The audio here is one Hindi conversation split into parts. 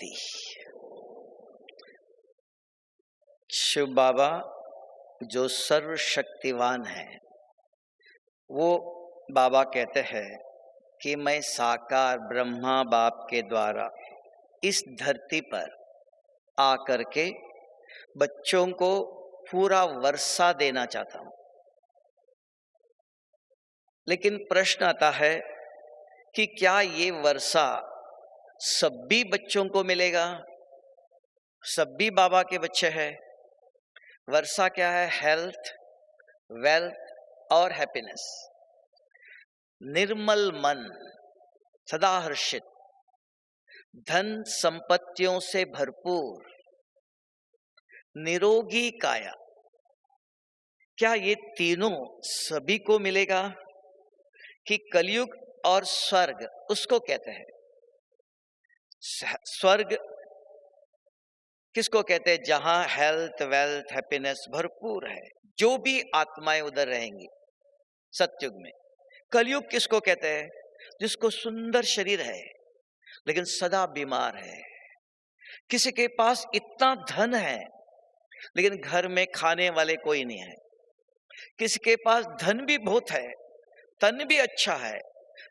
शक्ति। शिव बाबा जो सर्वशक्तिवान है, वो बाबा कहते हैं कि मैं साकार ब्रह्मा बाप के द्वारा इस धरती पर आकर के बच्चों को पूरा वर्षा देना चाहता हूं। लेकिन प्रश्न आता है कि क्या ये वर्षा सभी बच्चों को मिलेगा? सभी बाबा के बच्चे हैं। वर्षा क्या है? हेल्थ, वेल्थ और हैप्पीनेस। निर्मल मन, सदा हर्षित, धन संपत्तियों से भरपूर, निरोगी काया। क्या ये तीनों सभी को मिलेगा? कि कलयुग और स्वर्ग उसको कहते हैं। स्वर्ग किसको कहते हैं? जहां हेल्थ, वेल्थ, हैप्पीनेस भरपूर है, जो भी आत्माएं उधर रहेंगी सतयुग में। कलयुग किसको कहते हैं? जिसको सुंदर शरीर है लेकिन सदा बीमार है। किसी के पास इतना धन है लेकिन घर में खाने वाले कोई नहीं है। किसी के पास धन भी बहुत है, तन भी अच्छा है,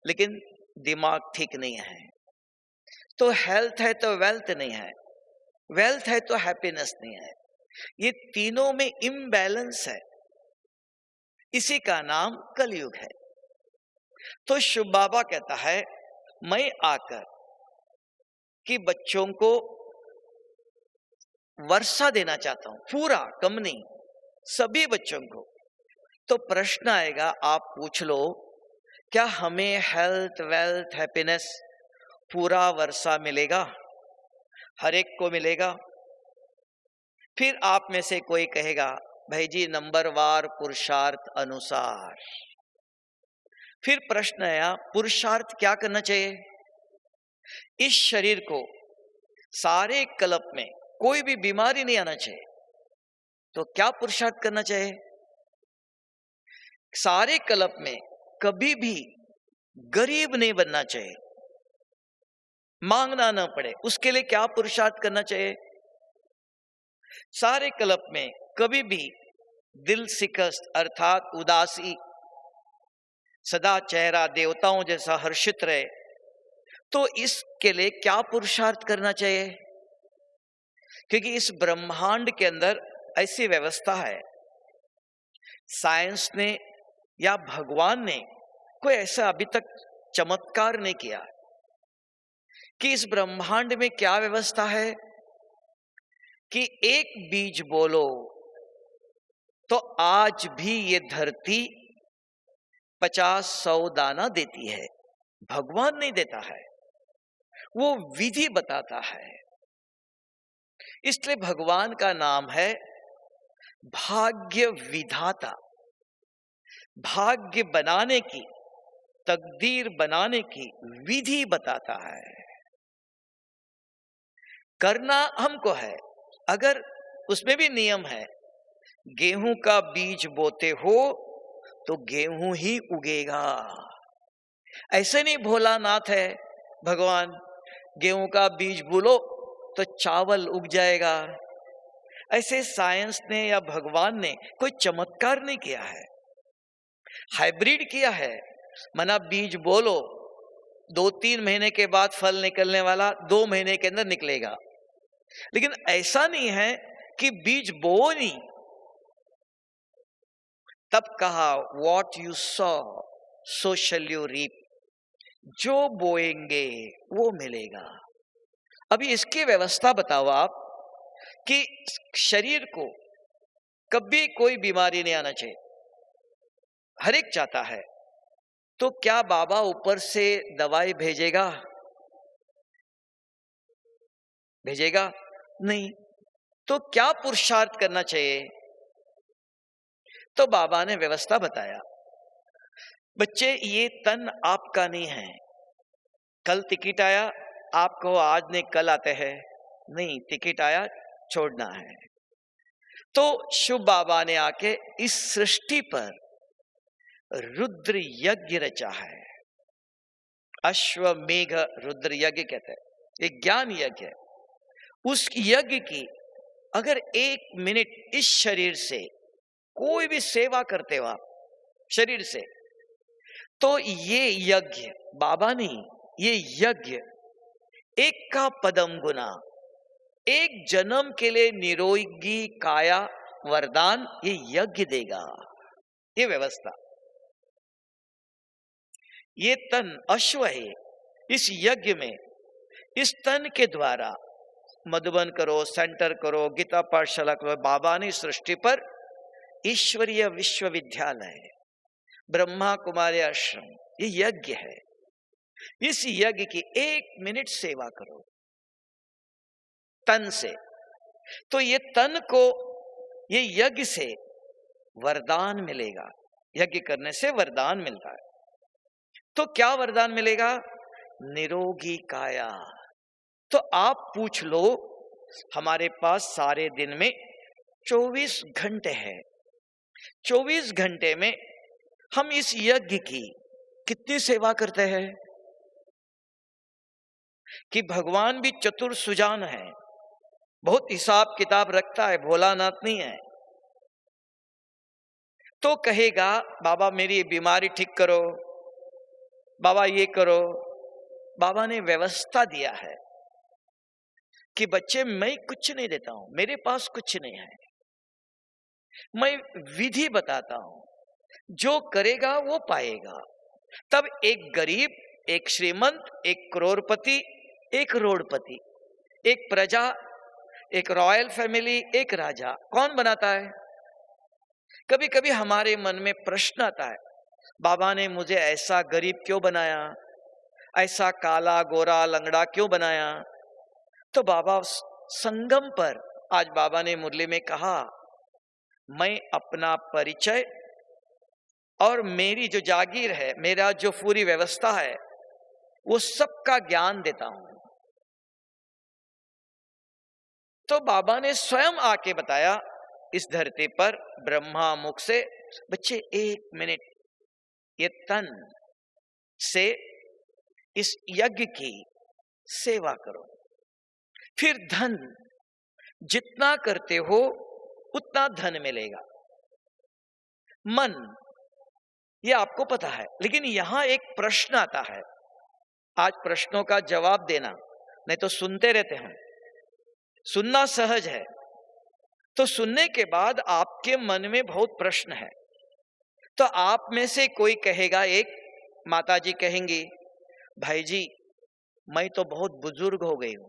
लेकिन दिमाग ठीक नहीं है। तो हेल्थ है तो वेल्थ नहीं है, वेल्थ है तो हैप्पीनेस नहीं है। ये तीनों में इम्बैलेंस है। इसी का नाम कलयुग है। तो शिव बाबा कहता है, मैं आकर कि बच्चों को वर्षा देना चाहता हूं, पूरा, कम नहीं, सभी बच्चों को। तो प्रश्न आएगा, आप पूछ लो, क्या हमें हेल्थ, वेल्थ, हैप्पीनेस पूरा वर्षा मिलेगा? हर एक को मिलेगा? फिर आप में से कोई कहेगा, भाई जी नंबरवार पुरुषार्थ अनुसार। फिर प्रश्न आया, पुरुषार्थ क्या करना चाहिए? इस शरीर को सारे कल्प में कोई भी बीमारी नहीं आना चाहिए। तो क्या पुरुषार्थ करना चाहिए? सारे कल्प में कभी भी गरीब नहीं बनना चाहिए, मांगना ना पड़े, उसके लिए क्या पुरुषार्थ करना चाहिए? सारे कल्प में कभी भी दिल शिकस्त अर्थात उदासी, सदा चेहरा देवताओं जैसा हर्षित रहे। तो इसके लिए क्या पुरुषार्थ करना चाहिए? क्योंकि इस ब्रह्मांड के अंदर ऐसी व्यवस्था है, साइंस ने या भगवान ने कोई ऐसा अभी तक चमत्कार नहीं किया कि इस ब्रह्मांड में क्या व्यवस्था है कि एक बीज बोलो तो आज भी ये धरती 50-100 दाना देती है। भगवान नहीं देता है, वो विधि बताता है। इसलिए भगवान का नाम है भाग्य विधाता। भाग्य बनाने की, तकदीर बनाने की विधि बताता है। करना हमको है, अगर उसमें भी नियम है। गेहूं का बीज बोते हो तो गेहूं ही उगेगा। ऐसे नहीं भोलानाथ है भगवान, गेहूं का बीज बोलो तो चावल उग जाएगा। ऐसे साइंस ने या भगवान ने कोई चमत्कार नहीं किया है, हाइब्रिड किया है। मना बीज बोलो, 2-3 महीने के बाद फल निकलने वाला 2 महीने के अंदर निकलेगा। लेकिन ऐसा नहीं है कि बीज बो नहीं, तब कहा what you saw so shall you reap. जो बोएंगे वो मिलेगा। अभी इसकी व्यवस्था बताओ आप कि शरीर को कभी कोई बीमारी नहीं आना चाहिए, हर एक चाहता है। तो क्या बाबा ऊपर से दवाई भेजेगा? भेजेगा नहीं। तो क्या पुरुषार्थ करना चाहिए? तो बाबा ने व्यवस्था बताया, बच्चे ये तन आपका नहीं है। कल टिकट आया, आपको आज नहीं कल आते हैं, नहीं, टिकट आया, छोड़ना है। तो शिव बाबा ने आके इस सृष्टि पर रुद्र यज्ञ रचा है। अश्वमेघ रुद्र यज्ञ कहते हैं, एक ज्ञान यज्ञ है। उस यज्ञ की अगर 1 मिनट इस शरीर से कोई भी सेवा करते हो आप शरीर से, तो ये यज्ञ, बाबा नहीं, ये यज्ञ एक का पदम गुना, एक जन्म के लिए निरोगी काया वरदान ये यज्ञ देगा। ये व्यवस्था, ये तन अश्व है। इस यज्ञ में इस तन के द्वारा मधुबन करो, सेंटर करो, गीता पाठशाला करो, बाबा ने सृष्टि पर ईश्वरीय विश्वविद्यालय, ब्रह्मा कुमारी आश्रम, ये यज्ञ है। इस यज्ञ की 1 मिनट सेवा करो तन से, तो ये तन को ये यज्ञ से वरदान मिलेगा। यज्ञ करने से वरदान मिलता है। तो क्या वरदान मिलेगा? निरोगी काया। तो आप पूछ लो, हमारे पास सारे दिन में 24 घंटे हैं। 24 घंटे में हम इस यज्ञ की कितनी सेवा करते हैं? कि भगवान भी चतुर सुजान है, बहुत हिसाब किताब रखता है, भोलानाथ नहीं है। तो कहेगा बाबा मेरी बीमारी ठीक करो, बाबा ये करो। बाबा ने व्यवस्था दिया है कि बच्चे मैं कुछ नहीं देता हूं, मेरे पास कुछ नहीं है, मैं विधि बताता हूं, जो करेगा वो पाएगा। तब एक गरीब, एक श्रीमंत, एक करोड़पति, एक रोडपति, एक प्रजा, एक रॉयल फैमिली, एक राजा, कौन बनाता है? कभी कभी हमारे मन में प्रश्न आता है, बाबा ने मुझे ऐसा गरीब क्यों बनाया, ऐसा काला गोरा लंगड़ा क्यों बनाया? तो बाबा संगम पर आज बाबा ने मुरली में कहा, मैं अपना परिचय और मेरी जो जागीर है, मेरा जो पूरी व्यवस्था है, वो सबका ज्ञान देता हूं। तो बाबा ने स्वयं आके बताया इस धरती पर ब्रह्मा मुख से, बच्चे 1 मिनट ये तन से इस यज्ञ की सेवा करो, फिर धन जितना करते हो उतना धन मिलेगा। मन ये आपको पता है, लेकिन यहां एक प्रश्न आता है। आज प्रश्नों का जवाब देना, नहीं तो सुनते रहते हैं, सुनना सहज है। तो सुनने के बाद आपके मन में बहुत प्रश्न है। तो आप में से कोई कहेगा, एक माताजी कहेंगी, भाई जी मैं तो बहुत बुजुर्ग हो गई हूं,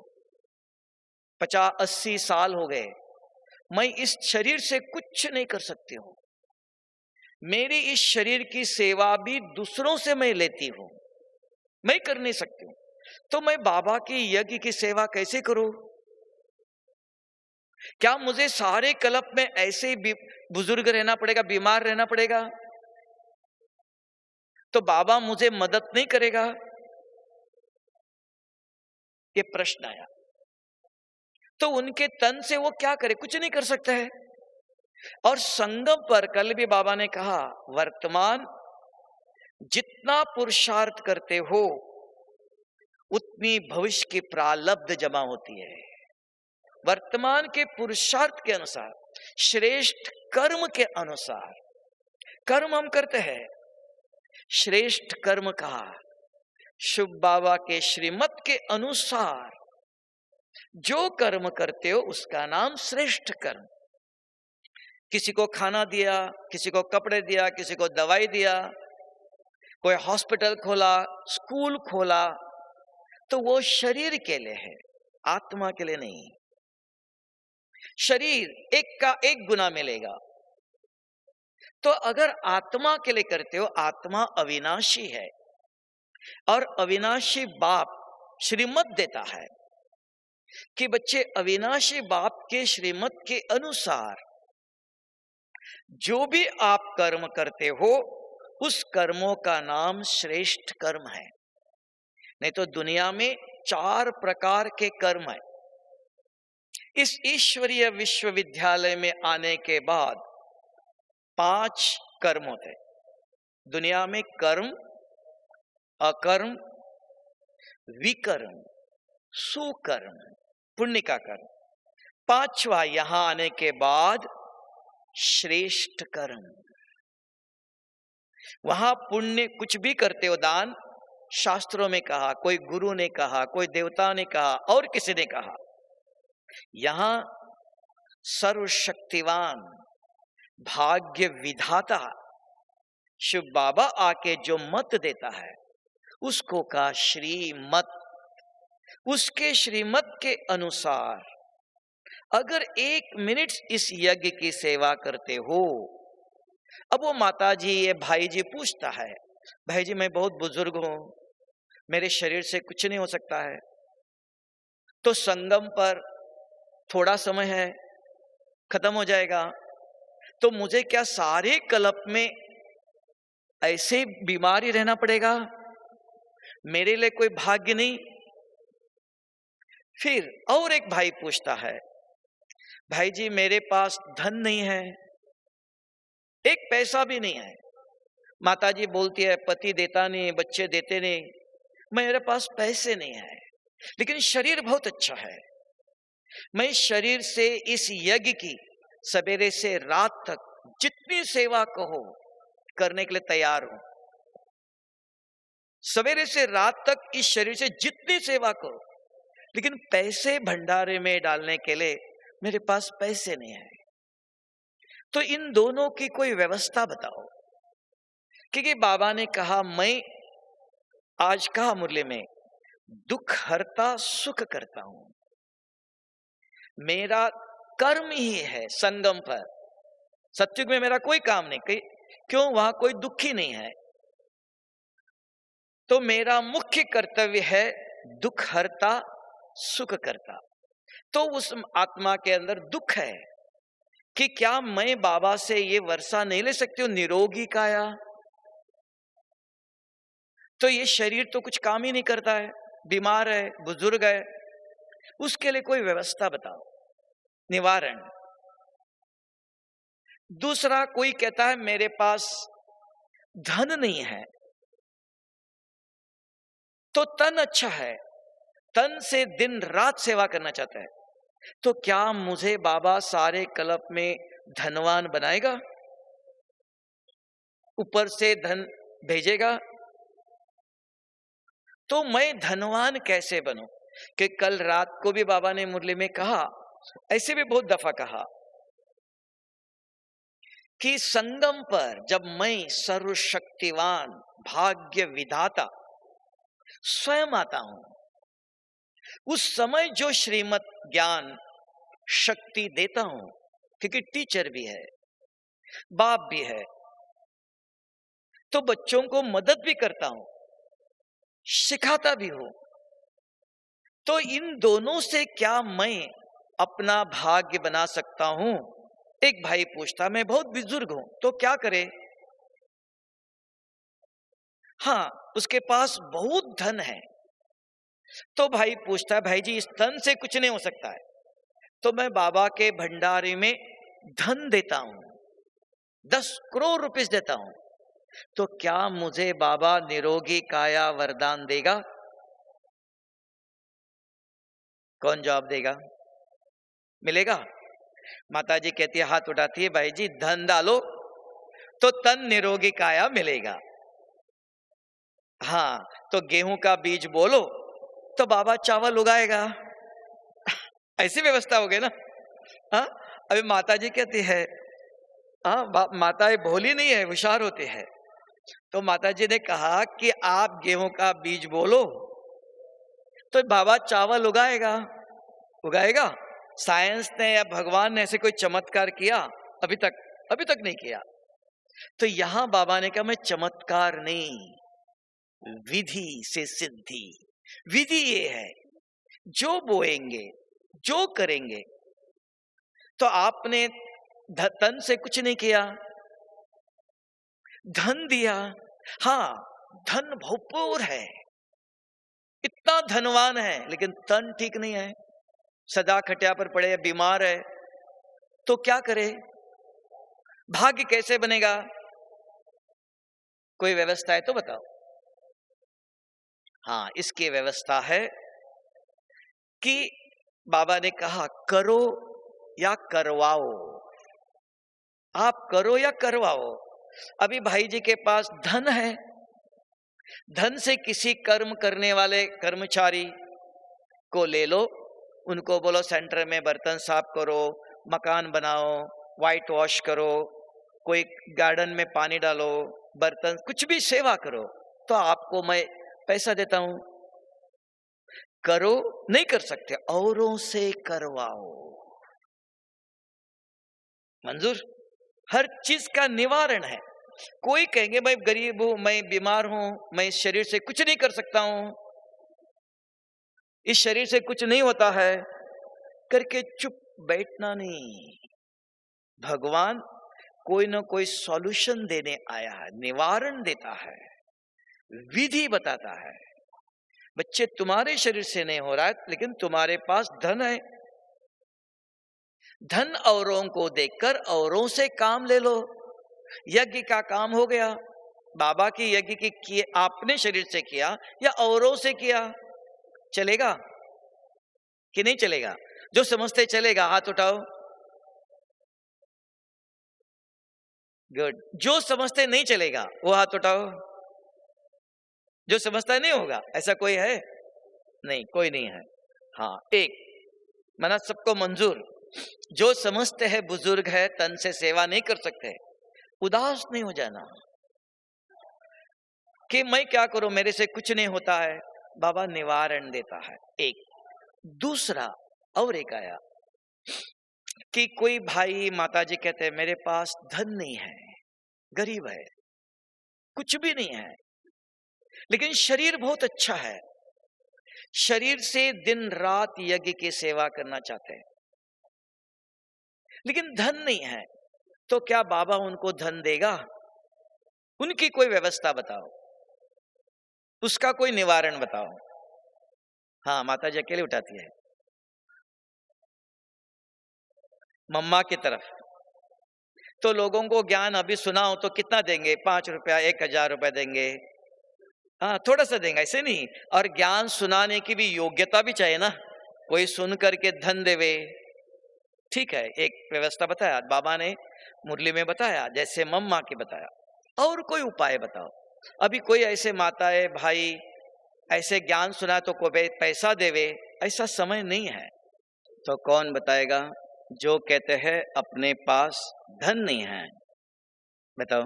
50-80 साल हो गए, मैं इस शरीर से कुछ नहीं कर सकती हूं, मेरी इस शरीर की सेवा भी दूसरों से मैं लेती हूं, मैं कर नहीं सकती हूं, तो मैं बाबा की यज्ञ की सेवा कैसे करूं? क्या मुझे सारे कल्प में ऐसे ही बुजुर्ग रहना पड़ेगा, बीमार रहना पड़ेगा? तो बाबा मुझे मदद नहीं करेगा? ये प्रश्न आया। तो उनके तन से वो क्या करे? कुछ नहीं कर सकता है। और संगम पर कल भी बाबा ने कहा, वर्तमान जितना पुरुषार्थ करते हो उतनी भविष्य की प्रारब्ध जमा होती है। वर्तमान के पुरुषार्थ के अनुसार, श्रेष्ठ कर्म के अनुसार कर्म हम करते हैं। श्रेष्ठ कर्म का शुभ बाबा के श्रीमत के अनुसार जो कर्म करते हो उसका नाम श्रेष्ठ कर्म। किसी को खाना दिया, किसी को कपड़े दिया, किसी को दवाई दिया, कोई हॉस्पिटल खोला, स्कूल खोला, तो वो शरीर के लिए है, आत्मा के लिए नहीं। शरीर एक का एक गुना मिलेगा। तो अगर आत्मा के लिए करते हो, आत्मा अविनाशी है और अविनाशी बाप श्रीमत देता है कि बच्चे अविनाशी बाप के श्रीमत के अनुसार जो भी आप कर्म करते हो उस कर्मों का नाम श्रेष्ठ कर्म है। नहीं तो दुनिया में 4 प्रकार के कर्म है। इस ईश्वरीय विश्वविद्यालय में आने के बाद 5 कर्म होते। दुनिया में कर्म, अकर्म, विकर्म, सुकर्म, पुण्य का कर्म। पांचवा, यहां आने के बाद श्रेष्ठ कर्म। वहां पुण्य कुछ भी करते हो, दान शास्त्रों में कहा, कोई गुरु ने कहा, कोई देवता ने कहा, और किसी ने कहा। यहां सर्वशक्तिवान भाग्य विधाता शिव बाबा आके जो मत देता है उसको का श्रीमत, उसके श्रीमत के अनुसार अगर 1 मिनट इस यज्ञ की सेवा करते हो। अब वो माता जी, ये भाई जी पूछता है, भाई जी मैं बहुत बुजुर्ग हूं, मेरे शरीर से कुछ नहीं हो सकता है, तो संगम पर थोड़ा समय है, खत्म हो जाएगा, तो मुझे क्या सारे कल्प में ऐसे बीमार ही रहना पड़ेगा? मेरे लिए कोई भाग्य नहीं? फिर और एक भाई पूछता है, भाई जी मेरे पास धन नहीं है, एक पैसा भी नहीं है। माता जी बोलती है पति देता नहीं, बच्चे देते नहीं, मेरे पास पैसे नहीं है, लेकिन शरीर बहुत अच्छा है। मैं शरीर से इस यज्ञ की सवेरे से रात तक जितनी सेवा कहो करने के लिए तैयार हूं। सवेरे से रात तक इस शरीर से जितनी सेवा करो, लेकिन पैसे भंडारे में डालने के लिए मेरे पास पैसे नहीं है। तो इन दोनों की कोई व्यवस्था बताओ। क्योंकि बाबा ने कहा, मैं आज कहा मुरली में, दुख हरता सुख करता हूं। मेरा कर्म ही है संगम पर। सत्युग में मेरा कोई काम नहीं, क्यों? वहां कोई दुख ही नहीं है। तो मेरा मुख्य कर्तव्य है दुख हरता सुख करता। तो उस आत्मा के अंदर दुख है कि क्या मैं बाबा से ये वर्षा नहीं ले सकती हूं, निरोगी काया? तो ये शरीर तो कुछ काम ही नहीं करता है, बीमार है, बुजुर्ग है, उसके लिए कोई व्यवस्था बताओ, निवारण। दूसरा, कोई कहता है मेरे पास धन नहीं है, तो तन अच्छा है, तन से दिन रात सेवा करना चाहता है, तो क्या मुझे बाबा सारे कल्प में धनवान बनाएगा, ऊपर से धन भेजेगा? तो मैं धनवान कैसे बनूं? कि कल रात को भी बाबा ने मुरली में कहा, ऐसे भी बहुत दफा कहा, कि संगम पर जब मैं सर्वशक्तिवान भाग्य विधाता स्वयं आता हूं, उस समय जो श्रीमत ज्ञान शक्ति देता हूं, क्योंकि टीचर भी है, बाप भी है, तो बच्चों को मदद भी करता हूं, सिखाता भी हूं। तो इन दोनों से क्या मैं अपना भाग्य बना सकता हूं? एक भाई पूछता, मैं बहुत बुजुर्ग हूं, तो क्या करे? हाँ, उसके पास बहुत धन है। तो भाई पूछता है, भाई जी इस धन से कुछ नहीं हो सकता है, तो मैं बाबा के भंडारे में धन देता हूं, 10 करोड़ रुपए देता हूं, तो क्या मुझे बाबा निरोगी काया वरदान देगा? कौन जवाब देगा? मिलेगा? माता जी कहती है, हाथ उठाती है, भाई जी धन डालो तो तन निरोगी काया मिलेगा। हाँ, तो गेहूं का बीज बोलो तो बाबा चावल उगाएगा। ऐसी व्यवस्था हो गई ना। हाँ, अभी माता जी कहती है, हाँ माताएं भोली नहीं है, होशियार होती है। तो माता जी ने कहा कि आप गेहूं का बीज बोलो तो बाबा चावल उगाएगा। उगाएगा? साइंस ने या भगवान ने ऐसे कोई चमत्कार किया? अभी तक नहीं किया। तो यहां बाबा ने कहा, मैं चमत्कार नहीं, विधि से सिद्धि। विधि ये है, जो बोएंगे, जो करेंगे। तो आपने तन से कुछ नहीं किया, धन दिया। हाँ, धन भरपूर है, इतना धनवान है, लेकिन तन ठीक नहीं है, सदा खटिया पर पड़े, बीमार है, तो क्या करे? भाग्य कैसे बनेगा? कोई व्यवस्था है तो बताओ। हाँ, इसकी व्यवस्था है कि बाबा ने कहा करो या करवाओ, आप करो या करवाओ। अभी भाई जी के पास धन है, धन से किसी कर्म करने वाले कर्मचारी को ले लो, उनको बोलो सेंटर में बर्तन साफ करो, मकान बनाओ, व्हाइट वॉश करो, कोई गार्डन में पानी डालो, बर्तन कुछ भी सेवा करो, तो आपको मैं पैसा देता हूं। करो नहीं कर सकते, औरों से करवाओ, मंजूर। हर चीज का निवारण है। कोई कहेंगे मैं गरीब हूं, मैं बीमार हूं, मैं इस शरीर से कुछ नहीं कर सकता हूं, इस शरीर से कुछ नहीं होता है, करके चुप बैठना नहीं। भगवान कोई ना कोई सॉल्यूशन देने आया है, निवारण देता है, विधि बताता है। बच्चे तुम्हारे शरीर से नहीं हो रहा है, लेकिन तुम्हारे पास धन है, धन औरों को देकर औरों से काम ले लो। यज्ञ का काम हो गया, बाबा की यज्ञ की किए आपने शरीर से किया या औरों से किया, चलेगा कि नहीं चलेगा? जो समझते चलेगा हाथ उठाओ। गुड। जो समझते नहीं चलेगा वो हाथ उठाओ। जो समझता नहीं होगा, ऐसा कोई है? नहीं, कोई नहीं है। हाँ, एक मना सबको मंजूर। जो समझते हैं बुजुर्ग है, तन से सेवा नहीं कर सकते, उदास नहीं हो जाना कि मैं क्या करूं, मेरे से कुछ नहीं होता है। बाबा निवारण देता है। एक दूसरा और एक आया कि कोई भाई माता जी कहते हैं मेरे पास धन नहीं है, गरीब है, कुछ भी नहीं है, लेकिन शरीर बहुत अच्छा है, शरीर से दिन रात यज्ञ की सेवा करना चाहते हैं, लेकिन धन नहीं है, तो क्या बाबा उनको धन देगा? उनकी कोई व्यवस्था बताओ, उसका कोई निवारण बताओ। हाँ, माता जी अकेले उठाती है, मम्मा की तरफ। तो लोगों को ज्ञान अभी सुनाओ तो कितना देंगे? 5 रुपया, 1000 रुपया देंगे। हाँ, थोड़ा सा देंगे, ऐसे नहीं। और ज्ञान सुनाने की भी योग्यता भी चाहिए ना, कोई सुन करके धन देवे। ठीक है, एक व्यवस्था बताया बाबा ने, मुरली में बताया, जैसे मम्मा की बताया। और कोई उपाय बताओ। अभी कोई ऐसे माताएं भाई ऐसे ज्ञान सुना तो कोई पैसा देवे, ऐसा समय नहीं है। तो कौन बताएगा? जो कहते हैं अपने पास धन नहीं है, बताओ।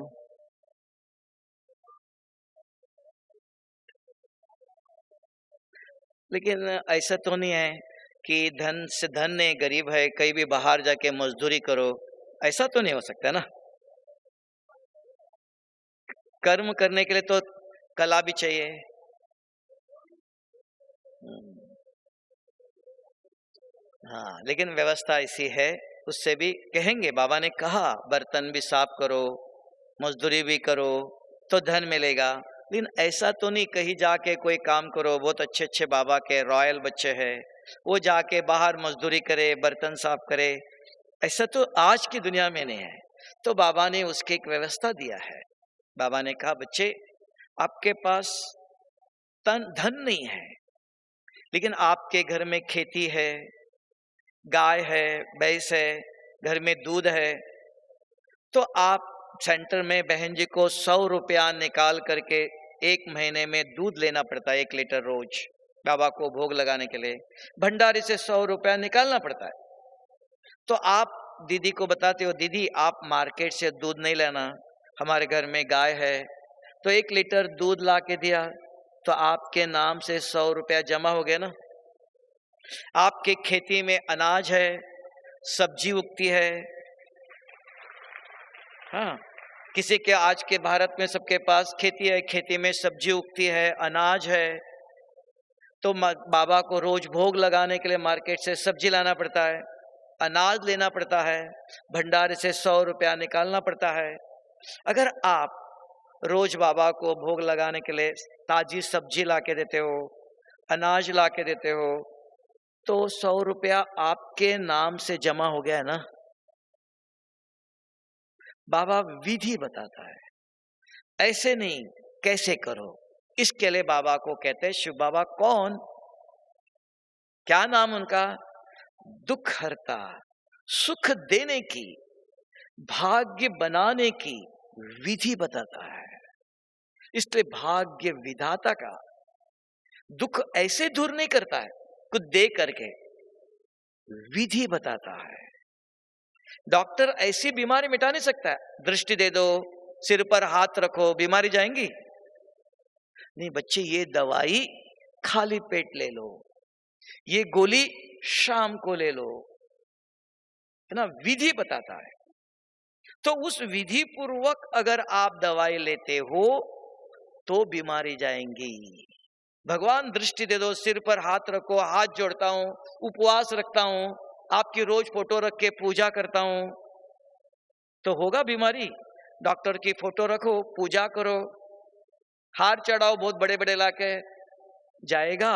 लेकिन ऐसा तो नहीं है कि धन से धन नहीं, गरीब है, कहीं भी बाहर जाके मजदूरी करो, ऐसा तो नहीं हो सकता ना। कर्म करने के लिए तो कला भी चाहिए। हाँ, लेकिन व्यवस्था ऐसी है, उससे भी कहेंगे, बाबा ने कहा बर्तन भी साफ करो, मजदूरी भी करो तो धन मिलेगा। लेकिन ऐसा तो नहीं कहीं जाके कोई काम करो, बहुत अच्छे अच्छे बाबा के रॉयल बच्चे हैं, वो जाके बाहर मजदूरी करे, बर्तन साफ करे, ऐसा तो आज की दुनिया में नहीं है। तो बाबा ने उसकी एक व्यवस्था दिया है। बाबा ने कहा बच्चे आपके पास धन नहीं है, लेकिन आपके घर में खेती है, गाय है, भैंस है, घर में दूध है, तो आप सेंटर में बहन जी को 100 रुपया निकाल करके 1 महीने में दूध लेना पड़ता है, 1 लीटर रोज बाबा को भोग लगाने के लिए। भंडारी से 100 रुपया निकालना पड़ता है। तो आप दीदी को बताते हो, दीदी आप मार्केट से दूध नहीं लेना, हमारे घर में गाय है, तो 1 लीटर दूध ला के दिया, तो आपके नाम से 100 रुपया जमा हो गया ना। आपके खेती में अनाज है, सब्जी उगती है। हाँ, किसी के आज के भारत में सबके पास खेती है, खेती में सब्जी उगती है, अनाज है, तो बाबा को रोज भोग लगाने के लिए मार्केट से सब्जी लाना पड़ता है, अनाज लेना पड़ता है, भंडारे से 100 रुपया निकालना पड़ता है। अगर आप रोज बाबा को भोग लगाने के लिए ताजी सब्जी ला के देते हो, अनाज ला के देते हो, तो 100 रुपया आपके नाम से जमा हो गया है ना। बाबा विधि बताता है, ऐसे नहीं, कैसे करो। इसके लिए बाबा को कहते हैं शिव बाबा। कौन, क्या नाम उनका? दुख हरता, सुख देने की, भाग्य बनाने की विधि बताता है। इसलिए भाग्य विधाता का दुख ऐसे दूर नहीं करता है कुछ दे करके, विधि बताता है। डॉक्टर ऐसी बीमारी मिटा नहीं सकता है, दृष्टि दे दो, सिर पर हाथ रखो, बीमारी जाएंगी नहीं। बच्चे ये दवाई खाली पेट ले लो, ये गोली शाम को ले लो, है ना, विधि बताता है। तो उस विधि पूर्वक अगर आप दवाई लेते हो तो बीमारी जाएंगी। भगवान दृष्टि दे दो, सिर पर हाथ रखो, हाथ जोड़ता हूं, उपवास रखता हूं, आपकी रोज फोटो रख के पूजा करता हूं, तो होगा बीमारी। डॉक्टर की फोटो रखो, पूजा करो, हार चढ़ाओ बहुत बड़े बड़े लाके, जाएगा।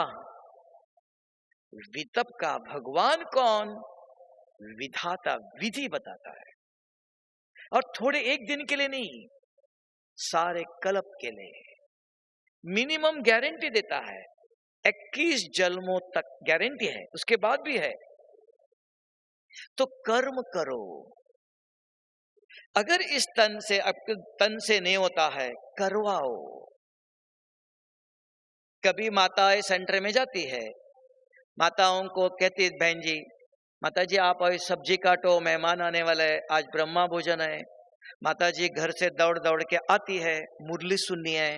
वितप का भगवान कौन? विधाता, विधि बताता है। और थोड़े एक दिन के लिए नहीं, सारे कल्प के लिए मिनिमम गारंटी देता है। 21 जन्मों तक गारंटी है, उसके बाद भी है। तो कर्म करो। अगर इस तन से नहीं होता है, करवाओ। कभी माताएं सेंटर में जाती है, माताओं को कहती है, बहन जी, माता जी आप आज सब्जी काटो, मेहमान आने वाले है, आज ब्रह्मा भोजन है। माता जी घर से दौड़ दौड़ के आती है, मुरली सुननी है।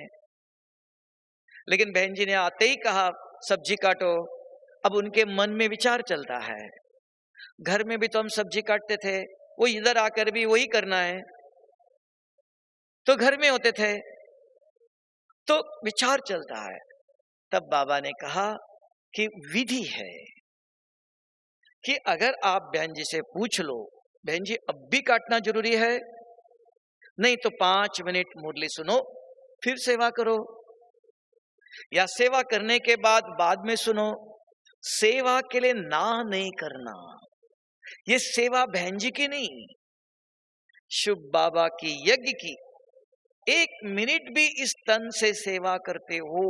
लेकिन बहन जी ने आते ही कहा सब्जी काटो, अब उनके मन में विचार चलता है, घर में भी तो हम सब्जी काटते थे, वो इधर आकर भी वही करना है, तो घर में होते थे, तो विचार चलता है। तब बाबा ने कहा कि विधि है कि अगर आप बहन जी से पूछ लो, बहन जी अब भी काटना जरूरी है, नहीं तो 5 मिनट मुरली सुनो फिर सेवा करो, या सेवा करने के बाद में सुनो। सेवा के लिए ना नहीं करना, ये सेवा बहन जी की नहीं, शुभ बाबा की, यज्ञ की। 1 मिनट भी इस तन से सेवा करते हो,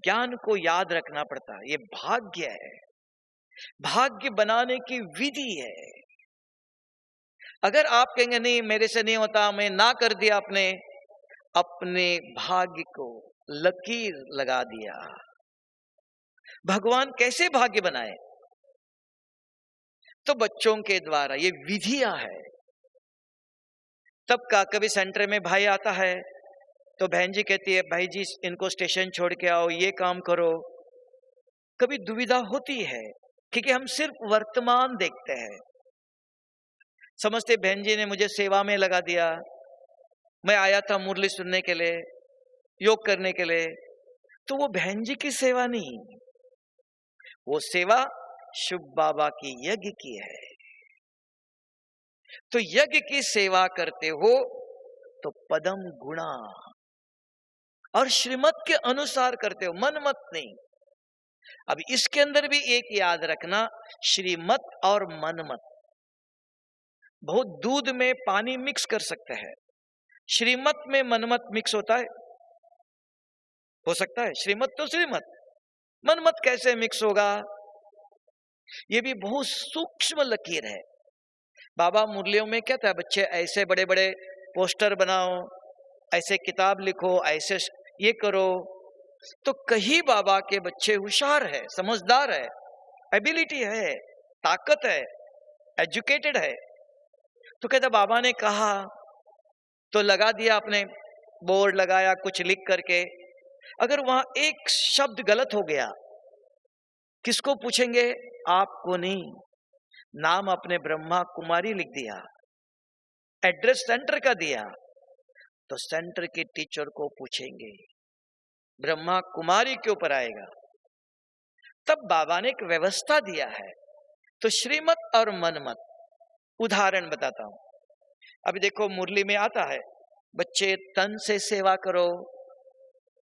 ज्ञान को याद रखना पड़ता है। ये भाग्य है, भाग्य बनाने की विधि है। अगर आप कहेंगे नहीं मेरे से नहीं होता, मैं ना कर दिया, अपने भाग्य को लकीर लगा दिया। भगवान कैसे भाग्य बनाए? तो बच्चों के द्वारा, ये विधियां है। तब का कभी सेंटर में भाई आता है तो बहन जी कहती है, भाई जी इनको स्टेशन छोड़ के आओ, ये काम करो। कभी दुविधा होती है क्योंकि हम सिर्फ वर्तमान देखते हैं, समझते बहन जी ने मुझे सेवा में लगा दिया, मैं आया था मुरली सुनने के लिए, योग करने के लिए, तो वो बहन जी की सेवा नहीं, वो सेवा शुभ बाबा की, यज्ञ की है। तो यज्ञ की सेवा करते हो तो पदम गुणा और श्रीमत के अनुसार करते हो, मन मत नहीं। अब इसके अंदर भी एक याद रखना, श्रीमत और मनमत। बहुत दूध में पानी मिक्स कर सकते हैं, श्रीमत में मनमत मिक्स होता है? हो सकता है? श्रीमत तो श्रीमत, मनमत कैसे मिक्स होगा? ये भी बहुत सूक्ष्म लकीर है। बाबा मुरलियों में कहता है, बच्चे ऐसे बड़े बड़े पोस्टर बनाओ, ऐसे किताब लिखो, ऐसे ये करो। तो कहीं बाबा के बच्चे होशियार है, समझदार है, एबिलिटी है, ताकत है, एजुकेटेड है। तो कहता बाबा ने कहा तो लगा दिया, अपने बोर्ड लगाया कुछ लिख करके। अगर वहां एक शब्द गलत हो गया, किसको पूछेंगे? आपको नहीं। नाम अपने ब्रह्मा कुमारी लिख दिया, एड्रेस सेंटर का दिया, तो सेंटर के टीचर को पूछेंगे, ब्रह्मा कुमारी के ऊपर आएगा। तब बाबा ने एक व्यवस्था दिया है। तो श्रीमत और मनमत, उदाहरण बताता हूं। अभी देखो मुरली में आता है, बच्चे तन से सेवा करो।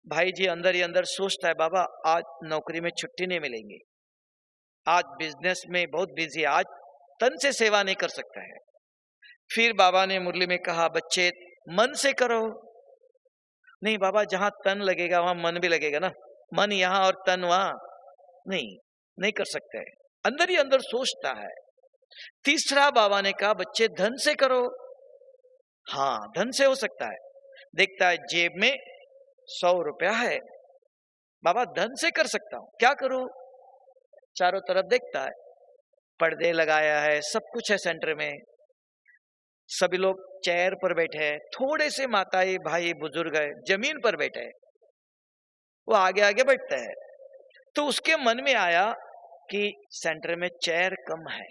भाई जी अंदर ही अंदर सोचता है, बाबा आज नौकरी में छुट्टी नहीं मिलेंगी, आज बिजनेस में बहुत बिजी, आज तन से सेवा नहीं कर सकता है। फिर बाबा ने मुरली में कहा, बच्चे मन से करो। नहीं बाबा, जहां तन लगेगा वहां मन भी लगेगा ना, मन यहां और तन वहां नहीं। नहीं कर सकते, अंदर ही अंदर सोचता है। तीसरा बाबा ने कहा बच्चे धन से करो। हाँ, धन से हो सकता है। देखता है जेब में 100 रुपया है, बाबा धन से कर सकता हूं, क्या करूं? चारों तरफ देखता है, पर्दे लगाया है, सब कुछ है सेंटर में, सभी लोग चेयर पर बैठे हैं, थोड़े से माताएं भाई बुजुर्ग है जमीन पर बैठे हैं, वो आगे आगे बैठता है। तो उसके मन में आया कि सेंटर में चेयर कम है,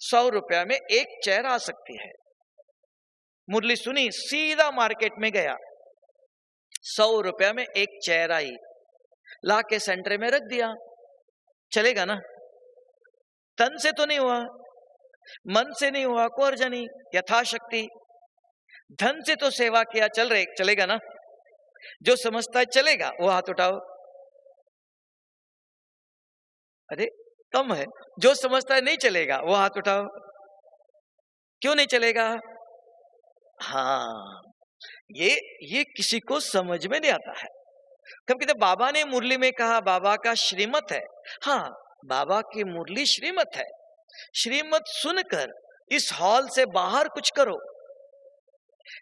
100 रुपया में एक चेयर आ सकती है। मुरली सुनी, सीधा मार्केट में गया, 100 रुपया में एक चेयर आई, ला के सेंटर में रख दिया। चलेगा ना? तन से तो नहीं हुआ, मन से नहीं हुआ, कोर्जनी यथाशक्ति। धन से तो सेवा किया, चलेगा ना? जो समझता है चलेगा वो हाथ उठाओ। अरे कम है। जो समझता है नहीं चलेगा वो हाथ उठाओ। क्यों नहीं चलेगा? हाँ, ये किसी को समझ में नहीं आता है। कब कहते बाबा ने मुरली में कहा बाबा का श्रीमत है। हाँ, बाबा की मुरली श्रीमत है। श्रीमत सुनकर इस हॉल से बाहर कुछ करो,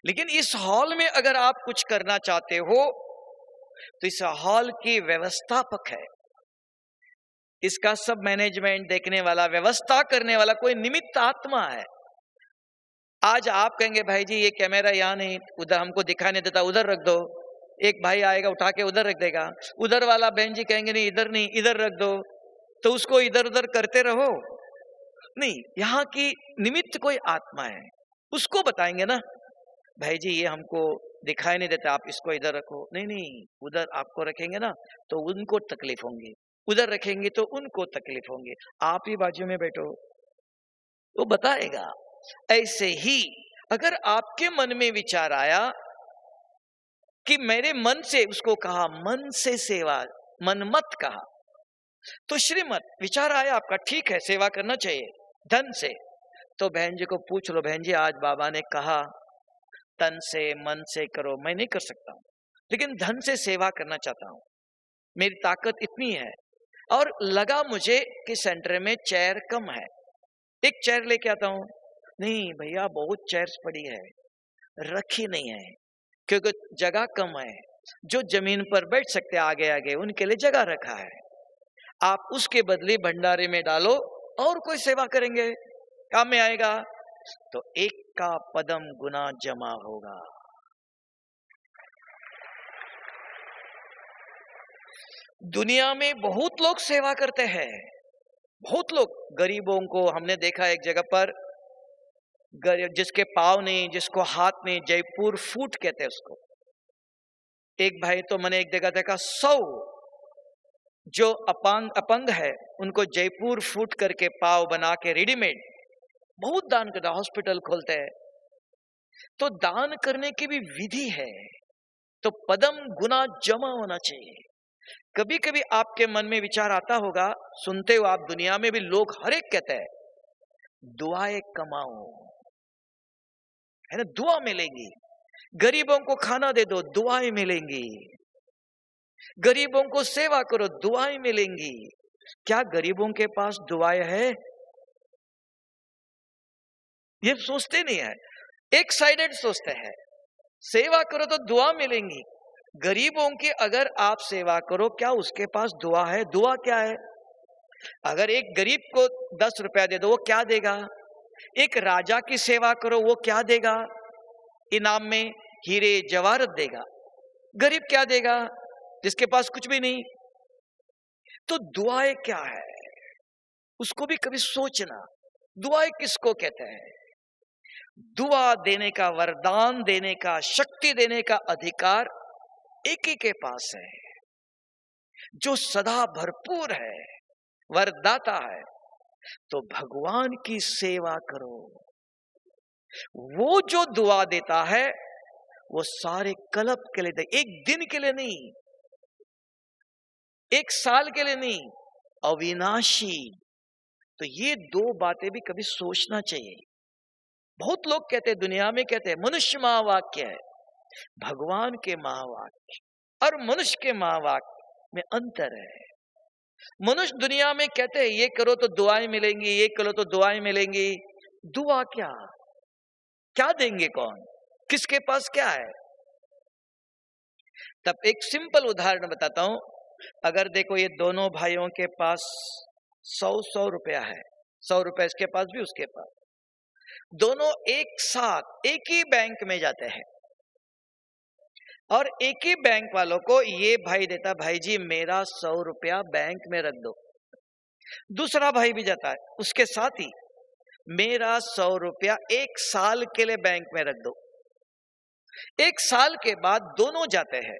लेकिन इस हॉल में अगर आप कुछ करना चाहते हो तो इस हॉल की व्यवस्थापक है, इसका सब मैनेजमेंट देखने वाला, व्यवस्था करने वाला कोई निमित्त आत्मा है। आज आप कहेंगे भाई जी ये कैमरा यहाँ नहीं, उधर हमको दिखाई नहीं देता, उधर रख दो। एक भाई आएगा उठा के उधर रख देगा। उधर वाला बहन जी कहेंगे नहीं इधर नहीं, इधर रख दो, तो उसको इधर उधर करते रहो। नहीं, यहाँ की निमित्त कोई आत्मा है, उसको बताएंगे ना भाई जी ये हमको दिखाई नहीं देता, आप इसको इधर रखो। नहीं नहीं, उधर आपको रखेंगे ना तो उनको तकलीफ होंगी, उधर रखेंगे तो उनको तकलीफ होंगी, आप ही बाजू में बैठो, वो बताएगा। ऐसे ही अगर आपके मन में विचार आया कि मेरे मन से, उसको कहा मन से सेवा, मन मत कहा, तो श्रीमत विचार आया आपका, ठीक है सेवा करना चाहिए धन से, तो बहन जी को पूछ लो, बहन जी आज बाबा ने कहा तन से मन से करो, मैं नहीं कर सकता हूं, लेकिन धन से सेवा करना चाहता हूं, मेरी ताकत इतनी है। और लगा मुझे कि सेंटर में चेयर कम है, एक चेयर लेके आता हूं। नहीं भैया बहुत चेयर्स पड़ी है, रखी नहीं है क्योंकि जगह कम है। जो जमीन पर बैठ सकते आगे आगे उनके लिए जगह रखा है, आप उसके बदले भंडारे में डालो और कोई सेवा करेंगे, काम में आएगा, तो एक का पदम गुना जमा होगा। दुनिया में बहुत लोग सेवा करते हैं, बहुत लोग, गरीबों को हमने देखा एक जगह पर, जिसके पाँव नहीं, जिसको हाथ नहीं, जयपुर फूट कहते हैं उसको। एक भाई तो मैंने एक जगह देखा 100 जो अपंग है उनको जयपुर फूट करके पाव बना के रेडीमेड बहुत दान करता, हॉस्पिटल खोलते हैं। तो दान करने की भी विधि है, तो पदम गुना जमा होना चाहिए। कभी कभी आपके मन में विचार आता होगा, सुनते हो आप, दुनिया में भी लोग हर एक कहते हैं दुआएं कमाओ, है ना, दुआ मिलेगी, गरीबों को खाना दे दो दुआएं मिलेंगी, गरीबों को सेवा करो दुआएं मिलेंगी। क्या गरीबों के पास दुआएं है? ये सोचते नहीं है, एक साइडेड सोचते हैं, सेवा करो तो दुआ मिलेंगी। गरीबों की अगर आप सेवा करो, क्या उसके पास दुआ है? दुआ क्या है? अगर एक गरीब को 10 रुपया दे दो, वो क्या देगा? एक राजा की सेवा करो, वो क्या देगा? इनाम में हीरे जवाहरत देगा। गरीब क्या देगा जिसके पास कुछ भी नहीं? तो दुआएं क्या है, उसको भी कभी सोचना। दुआएं किसको कहते हैं? दुआ देने का, वरदान देने का, शक्ति देने का अधिकार एक ही के पास है, जो सदा भरपूर है, वरदाता है। तो भगवान की सेवा करो, वो जो दुआ देता है वो सारे कल्प के लिए दे, एक दिन के लिए नहीं, एक साल के लिए नहीं, अविनाशी। तो ये दो बातें भी कभी सोचना चाहिए। बहुत लोग कहते हैं, दुनिया में कहते हैं मनुष्य महावाक्य है, भगवान के महावाक्य और मनुष्य के महावाक्य में अंतर है। मनुष्य दुनिया में कहते हैं ये करो तो दुआएं मिलेंगी, ये करो तो दुआएं मिलेंगी। दुआ क्या? क्या देंगे कौन? किसके पास क्या है? तब एक सिंपल उदाहरण बताता हूं। अगर देखो ये दोनों भाइयों के पास 100 रुपया है, 100 रुपया इसके पास भी उसके पास, दोनों एक साथ एक ही बैंक में जाते हैं और एक ही बैंक वालों को ये भाई देता, भाई जी मेरा 100 रुपया बैंक में रख दो। दूसरा भाई भी जाता है उसके साथ ही, मेरा 100 रुपया 1 साल के लिए बैंक में रख दो। 1 साल के बाद दोनों जाते हैं,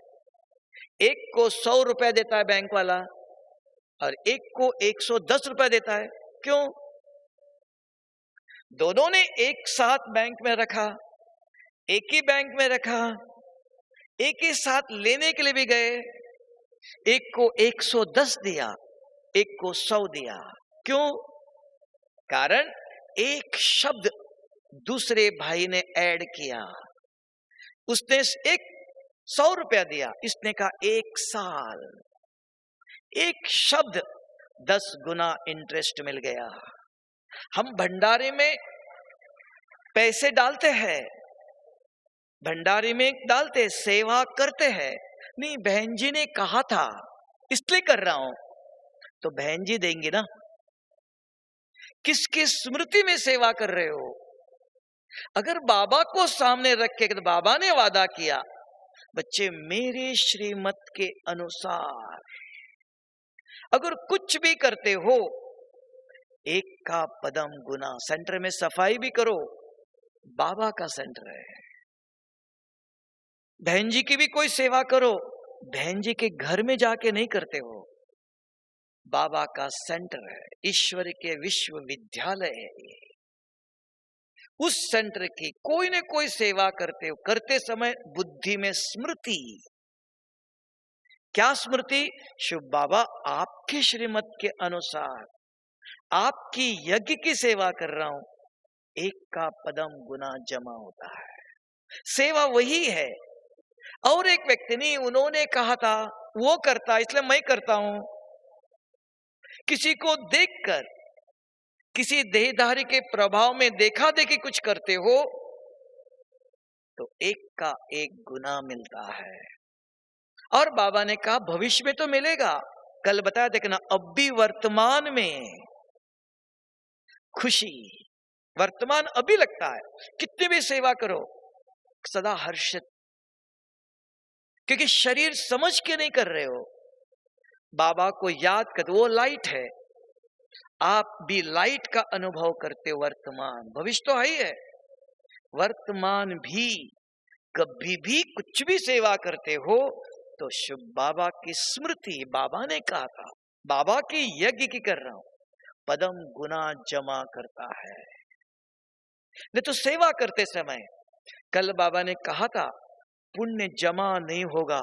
एक को 100 रुपया देता है बैंक वाला और एक को 110 रुपया देता है। क्यों? दोनों ने एक साथ बैंक में रखा, एक ही बैंक में रखा, एक ही साथ लेने के लिए भी गए, एक को 110 दिया, एक को 100 दिया। क्यों? कारण एक शब्द दूसरे भाई ने ऐड किया। उसने एक 100 रुपया दिया, इसने कहा 1 साल। एक शब्द 10 गुना इंटरेस्ट मिल गया। हम भंडारे में पैसे डालते हैं, भंडारे में डालते, सेवा करते हैं। नहीं, बहन जी ने कहा था इसलिए कर रहा हूं, तो बहन जी देंगी ना। किसकी स्मृति में सेवा कर रहे हो? अगर बाबा को सामने रख के, तो बाबा ने वादा किया बच्चे मेरे श्रीमत के अनुसार अगर कुछ भी करते हो, एक का पदम गुना। सेंटर में सफाई भी करो, बाबा का सेंटर है। बहन जी की भी कोई सेवा करो, बहन जी के घर में जाके नहीं करते हो, बाबा का सेंटर है, ईश्वर के विश्वविद्यालय है ये। उस सेंटर की कोई न कोई सेवा करते हो, करते समय बुद्धि में स्मृति। क्या स्मृति? शुभ बाबा आपके श्रीमत के अनुसार आपकी यज्ञ की सेवा कर रहा हूं, एक का पदम गुना जमा होता है। सेवा वही है। और एक व्यक्ति नहीं, उन्होंने कहा था वो करता इसलिए मैं करता हूं। किसी को देखकर, किसी देहधारी के प्रभाव में देखा देखी कुछ करते हो, तो एक का एक गुना मिलता है। और बाबा ने कहा भविष्य में तो मिलेगा। कल बताया देखना, अब भी वर्तमान में खुशी, वर्तमान अभी लगता है, कितनी भी सेवा करो सदा हर्षित, क्योंकि शरीर समझ के नहीं कर रहे हो, बाबा को याद कर, वो लाइट है। आप भी लाइट का अनुभव करते हो। वर्तमान, भविष्य तो है ही है, वर्तमान भी कभी भी कुछ भी सेवा करते हो तो शुभ बाबा की स्मृति, बाबा ने कहा था, बाबा की यज्ञ की कर रहा हूं, पदम गुना जमा करता है। नहीं तो सेवा करते समय, कल बाबा ने कहा था पुण्य जमा नहीं होगा।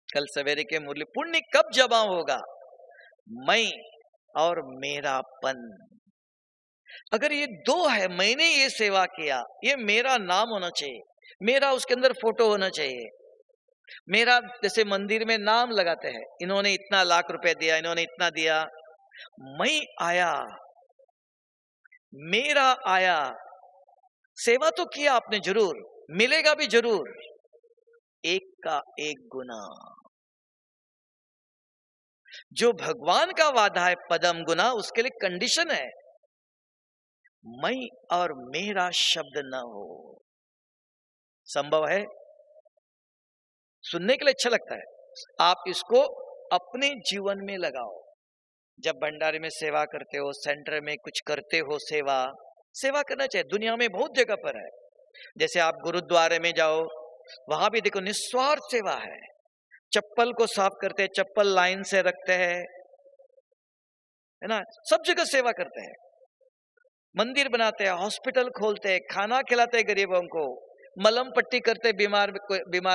कल सवेरे के मुरली, पुण्य कब जमा होगा? मैं और मेरापन। अगर ये दो है, मैंने ये सेवा किया, ये मेरा नाम होना चाहिए, मेरा उसके अंदर फोटो होना चाहिए, मेरा, जैसे मंदिर में नाम लगाते हैं, इन्होंने इतना लाख रुपए दिया, इन्होंने इतना दिया, मैं आया, मेरा आया, सेवा तो किया आपने जरूर, मिलेगा भी जरूर, एक का एक गुना। जो भगवान का वादा है पदम गुना, उसके लिए कंडीशन है मैं और मेरा शब्द न हो। संभव है? सुनने के लिए अच्छा लगता है, आप इसको अपने जीवन में लगाओ। जब भंडारे में सेवा करते हो, सेंटर में कुछ करते हो, सेवा करना चाहिए। दुनिया में बहुत जगह पर है, जैसे आप गुरुद्वारे में जाओ, वहां भी देखो निस्वार्थ सेवा है। चप्पल को साफ करते हैं, चप्पल लाइन से रखते हैं, है ना, सब जगह सेवा करते हैं। मंदिर बनाते हैं, हॉस्पिटल खोलते हैं, खाना खिलाते हैं गरीबों को, मलम पट्टी करते बीमार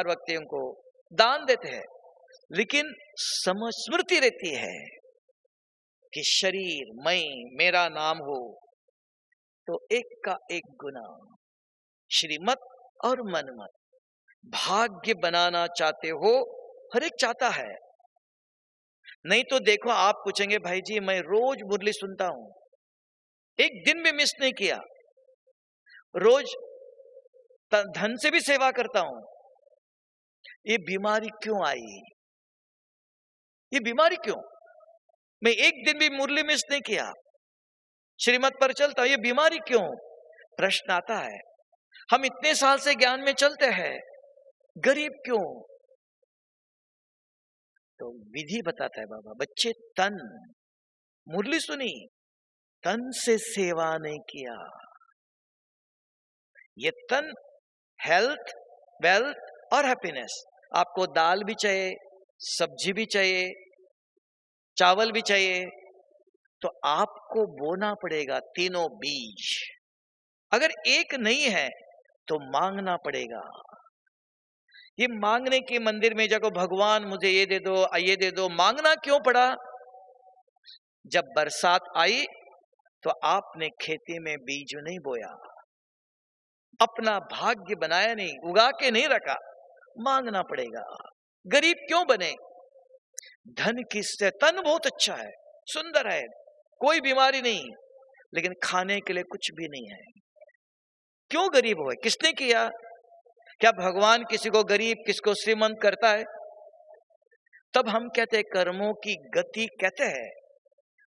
व्यक्तियों को, दान देते हैं। लेकिन स्मृति रहती है कि शरीर, मैं, मेरा नाम हो, तो एक का एक गुना। श्रीमत और मनमत, भाग्य बनाना चाहते हो, हर एक चाहता है, नहीं तो देखो, आप पूछेंगे भाई जी मैं रोज मुरली सुनता हूं, एक दिन भी मिस नहीं किया, रोज धन से भी सेवा करता हूं, ये बीमारी क्यों आई? ये बीमारी क्यों? मैं एक दिन भी मुरली मिस नहीं किया, श्रीमत पर चलता हूं, ये बीमारी क्यों? प्रश्न आता है। हम इतने साल से ज्ञान में चलते हैं, गरीब क्यों? तो विधि बताता है बाबा, बच्चे तन, मुरली सुनी, तन से सेवा नहीं किया। ये तन हेल्थ, वेल्थ और हैप्पीनेस, आपको दाल भी चाहिए, सब्जी भी चाहिए, चावल भी चाहिए, तो आपको बोना पड़ेगा तीनों बीज। अगर एक नहीं है तो मांगना पड़ेगा। ये मांगने के मंदिर में जाकर भगवान मुझे ये दे दो, ये दे दो, मांगना क्यों पड़ा? जब बरसात आई तो आपने खेती में बीज नहीं बोया, अपना भाग्य बनाया नहीं, उगा के नहीं रखा, मांगना पड़ेगा। गरीब क्यों बने? धन किससे? तन बहुत अच्छा है, सुंदर है, कोई बीमारी नहीं, लेकिन खाने के लिए कुछ भी नहीं है। क्यों गरीब हुए? किसने किया? क्या भगवान किसी को गरीब, किसको श्रीमंत करता है? तब हम कहते हैं कर्मों की गति कहते हैं।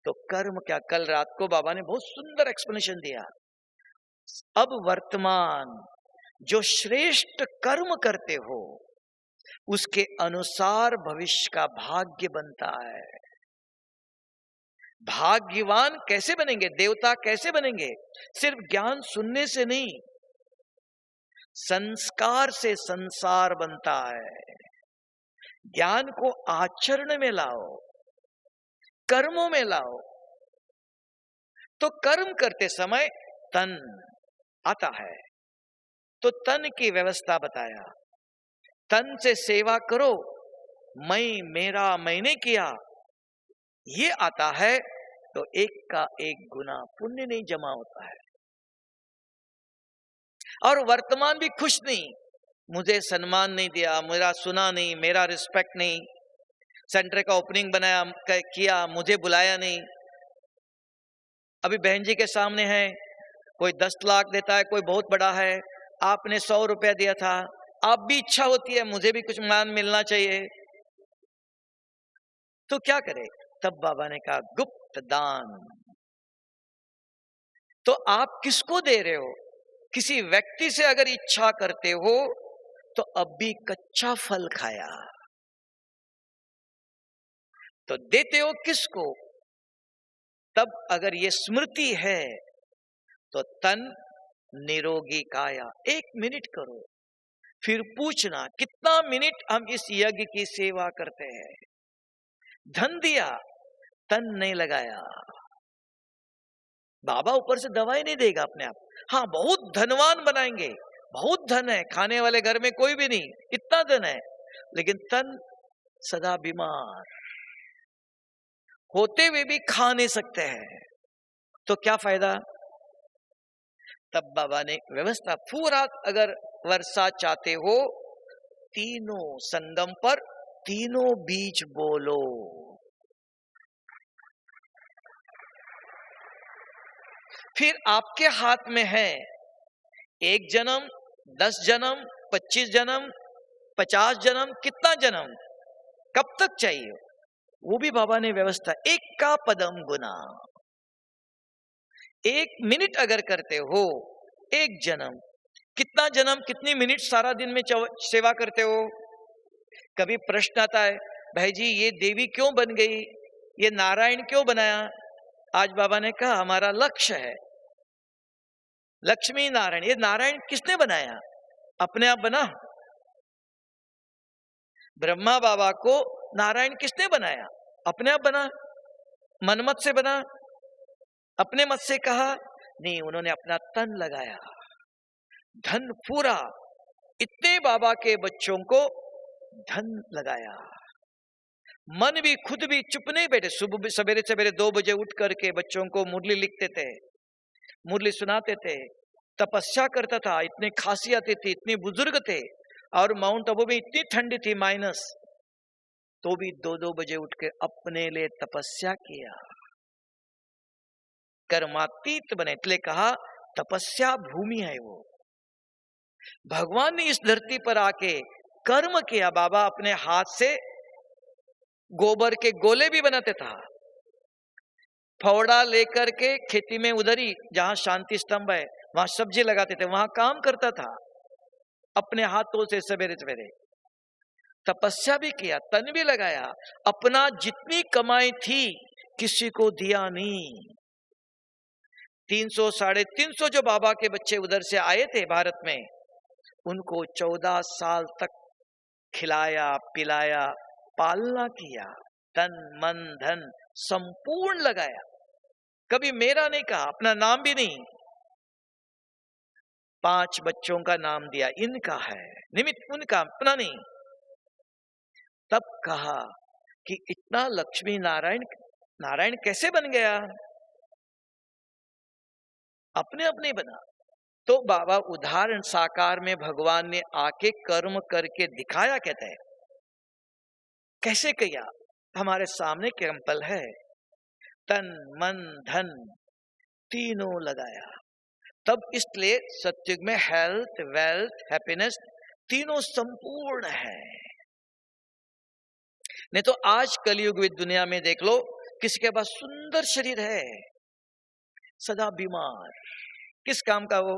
तो कर्म क्या, कल रात को बाबा ने बहुत सुंदर एक्सप्लेनेशन दिया। अब वर्तमान जो श्रेष्ठ कर्म करते हो उसके अनुसार भविष्य का भाग्य बनता है। भाग्यवान कैसे बनेंगे, देवता कैसे बनेंगे? सिर्फ ज्ञान सुनने से नहीं, संस्कार से संसार बनता है। ज्ञान को आचरण में लाओ, कर्मों में लाओ। तो कर्म करते समय तन आता है, तो तन की व्यवस्था बताया। तन से सेवा करो, मैं, मेरा, मैंने किया, ये आता है तो एक का एक गुना पुण्य नहीं जमा होता है। और वर्तमान भी खुश नहीं, मुझे सम्मान नहीं दिया, मेरा सुना नहीं, मेरा रिस्पेक्ट नहीं, सेंटर का ओपनिंग बनाया किया, मुझे बुलाया नहीं। अभी बहन जी के सामने है, कोई 10 लाख देता है, कोई बहुत बड़ा है, आपने 100 रुपया दिया था, आप भी इच्छा होती है मुझे भी कुछ मान मिलना चाहिए, तो क्या करे? तब बाबा ने कहा गुप्त दान। तो आप किसको दे रहे हो? किसी व्यक्ति से अगर इच्छा करते हो तो अब भी कच्चा फल खाया, तो देते हो किसको? तब अगर ये स्मृति है तो तन निरोगी काया। 1 मिनट करो, फिर पूछना कितना मिनट हम इस यज्ञ की सेवा करते हैं। धन दिया, तन नहीं लगाया। बाबा ऊपर से दवाई नहीं देगा अपने आप। हाँ, बहुत धनवान बनाएंगे, बहुत धन है, खाने वाले घर में कोई भी नहीं, इतना धन है, लेकिन तन सदा बीमार होते हुए भी खा नहीं सकते हैं, तो क्या फायदा? तब बाबा ने व्यवस्था पूरा, अगर वर्षा चाहते हो तीनों संगम पर तीनों बीज बोलो। फिर आपके हाथ में है 1 जन्म, 10 जन्म, 25 जन्म, 50 जन्म, कितना जन्म, कब तक चाहिए, वो भी बाबा ने व्यवस्था। 1 का पदम गुना, 1 मिनट अगर करते हो 1 जन्म, कितना जन्म, कितनी मिनट सारा दिन में सेवा करते हो? कभी प्रश्न आता है, भाई जी ये देवी क्यों बन गई, ये नारायण क्यों बनाया? आज बाबा ने कहा हमारा लक्ष्य है लक्ष्मी नारायण। ये नारायण किसने बनाया? अपने आप बना? ब्रह्मा बाबा को नारायण किसने बनाया? अपने आप बना? मनमत से बना? अपने मत से कहा? नहीं, उन्होंने अपना तन लगाया, धन पूरा। इतने बाबा के बच्चों को धन लगाया, मन भी खुद भी चुप नहीं बैठे। सुबह सवेरे सवेरे 2 बजे उठ करके बच्चों को मुरली लिखते थे, मुरली सुनाते थे, तपस्या करता था। इतनी खांसी आती थी, इतने बुजुर्ग थे, और माउंट आबू में इतनी ठंडी थी, माइनस, तो भी 2-2 बजे उठ के अपने लिए तपस्या किया, कर्मातीत बने। इसलिए कहा तपस्या भूमि है वो। भगवान ने इस धरती पर आके कर्म किया। बाबा अपने हाथ से गोबर के गोले भी बनाते था, फावड़ा लेकर के खेती में उधर ही जहां शांति स्तंभ है वहां सब्जी लगाते थे, वहां काम करता था अपने हाथों से सवेरे सवेरे। तपस्या भी किया, तन भी लगाया, अपना जितनी कमाई थी किसी को दिया नहीं। 300 350 जो बाबा के बच्चे उधर से आए थे भारत में, उनको 14 साल तक खिलाया पिलाया, पालना किया, तन मन धन संपूर्ण लगाया। कभी मेरा नहीं कहा, अपना नाम भी नहीं। 5 बच्चों का नाम दिया, इनका है, निमित्त उनका, अपना नहीं। तब कहा कि इतना लक्ष्मी नारायण कैसे बन गया? अपने अपने बना। तो बाबा उदाहरण साकार में भगवान ने आके कर्म करके दिखाया, कहते हैं। कैसे किया? हमारे सामने टेम्पल है, तन मन धन तीनों लगाया। तब इसलिए सत्युग में हेल्थ वेल्थ हैप्पीनेस तीनों संपूर्ण है। नहीं तो आज कलयुग में दुनिया में देख लो, किसी के पास सुंदर शरीर है, सदा बीमार, किस काम का वो?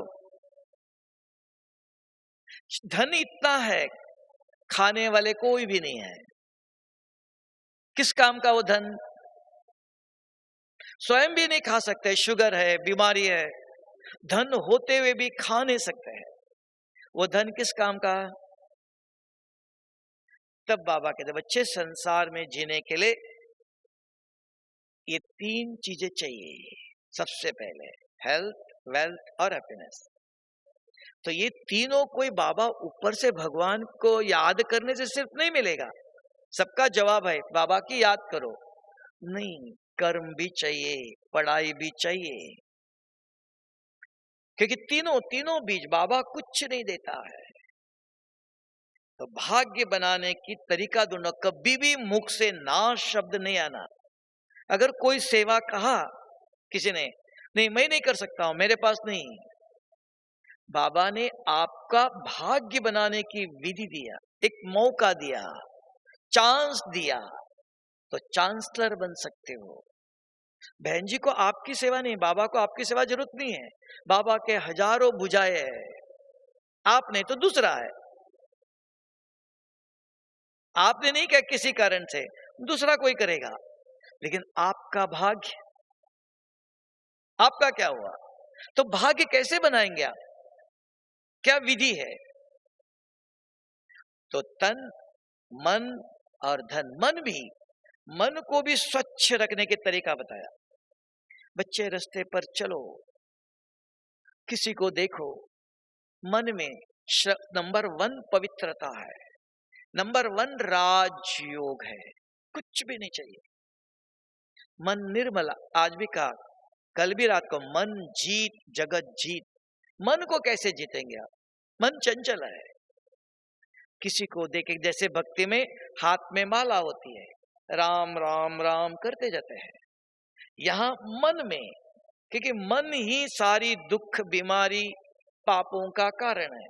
धन इतना है, खाने वाले कोई भी नहीं है, किस काम का वो धन? स्वयं भी नहीं खा सकते, शुगर है, बीमारी है, धन होते हुए भी खा नहीं सकते हैं, वो धन किस काम का? तब बाबा कहते बच्चे संसार में जीने के लिए ये 3 चीजें चाहिए। सबसे पहले हेल्थ वेल्थ और हैप्पीनेस। तो ये तीनों कोई बाबा ऊपर से भगवान को याद करने से सिर्फ नहीं मिलेगा। सबका जवाब है बाबा की याद करो, नहीं, कर्म भी चाहिए, पढ़ाई भी चाहिए, क्योंकि तीनों बीज बाबा कुछ नहीं देता है। तो भाग्य बनाने की तरीका ढूंढो, कभी भी मुख से ना शब्द नहीं आना। अगर कोई सेवा कहा किसी ने, नहीं मैं नहीं कर सकता हूं, मेरे पास नहीं, बाबा ने आपका भाग्य बनाने की विधि दिया, एक मौका दिया, चांस दिया, तो चांसलर बन सकते हो। बहन जी को आपकी सेवा नहीं, बाबा को आपकी सेवा जरूरत नहीं है, बाबा के हजारों भुजाएं है, आप नहीं तो दूसरा है। आपने नहीं किया किसी कारण से, दूसरा कोई करेगा, लेकिन आपका भाग्य, आपका क्या हुआ? तो भाग्य कैसे बनाएंगे आप? क्या विधि है? तो तन मन और धन, मन को भी स्वच्छ रखने के तरीका बताया। बच्चे रास्ते पर चलो, किसी को देखो, मन में नंबर 1 पवित्रता है, नंबर 1 राजयोग है, कुछ भी नहीं चाहिए। मन निर्मला, आज भी कहा, कल भी रात को, मन जीत जगत जीत। मन को कैसे जीतेंगे आप? मन चंचल है। किसी को देखे, जैसे भक्ति में हाथ में माला होती है, राम राम राम करते जाते हैं, यहां मन में, क्योंकि मन ही सारी दुख बीमारी पापों का कारण है।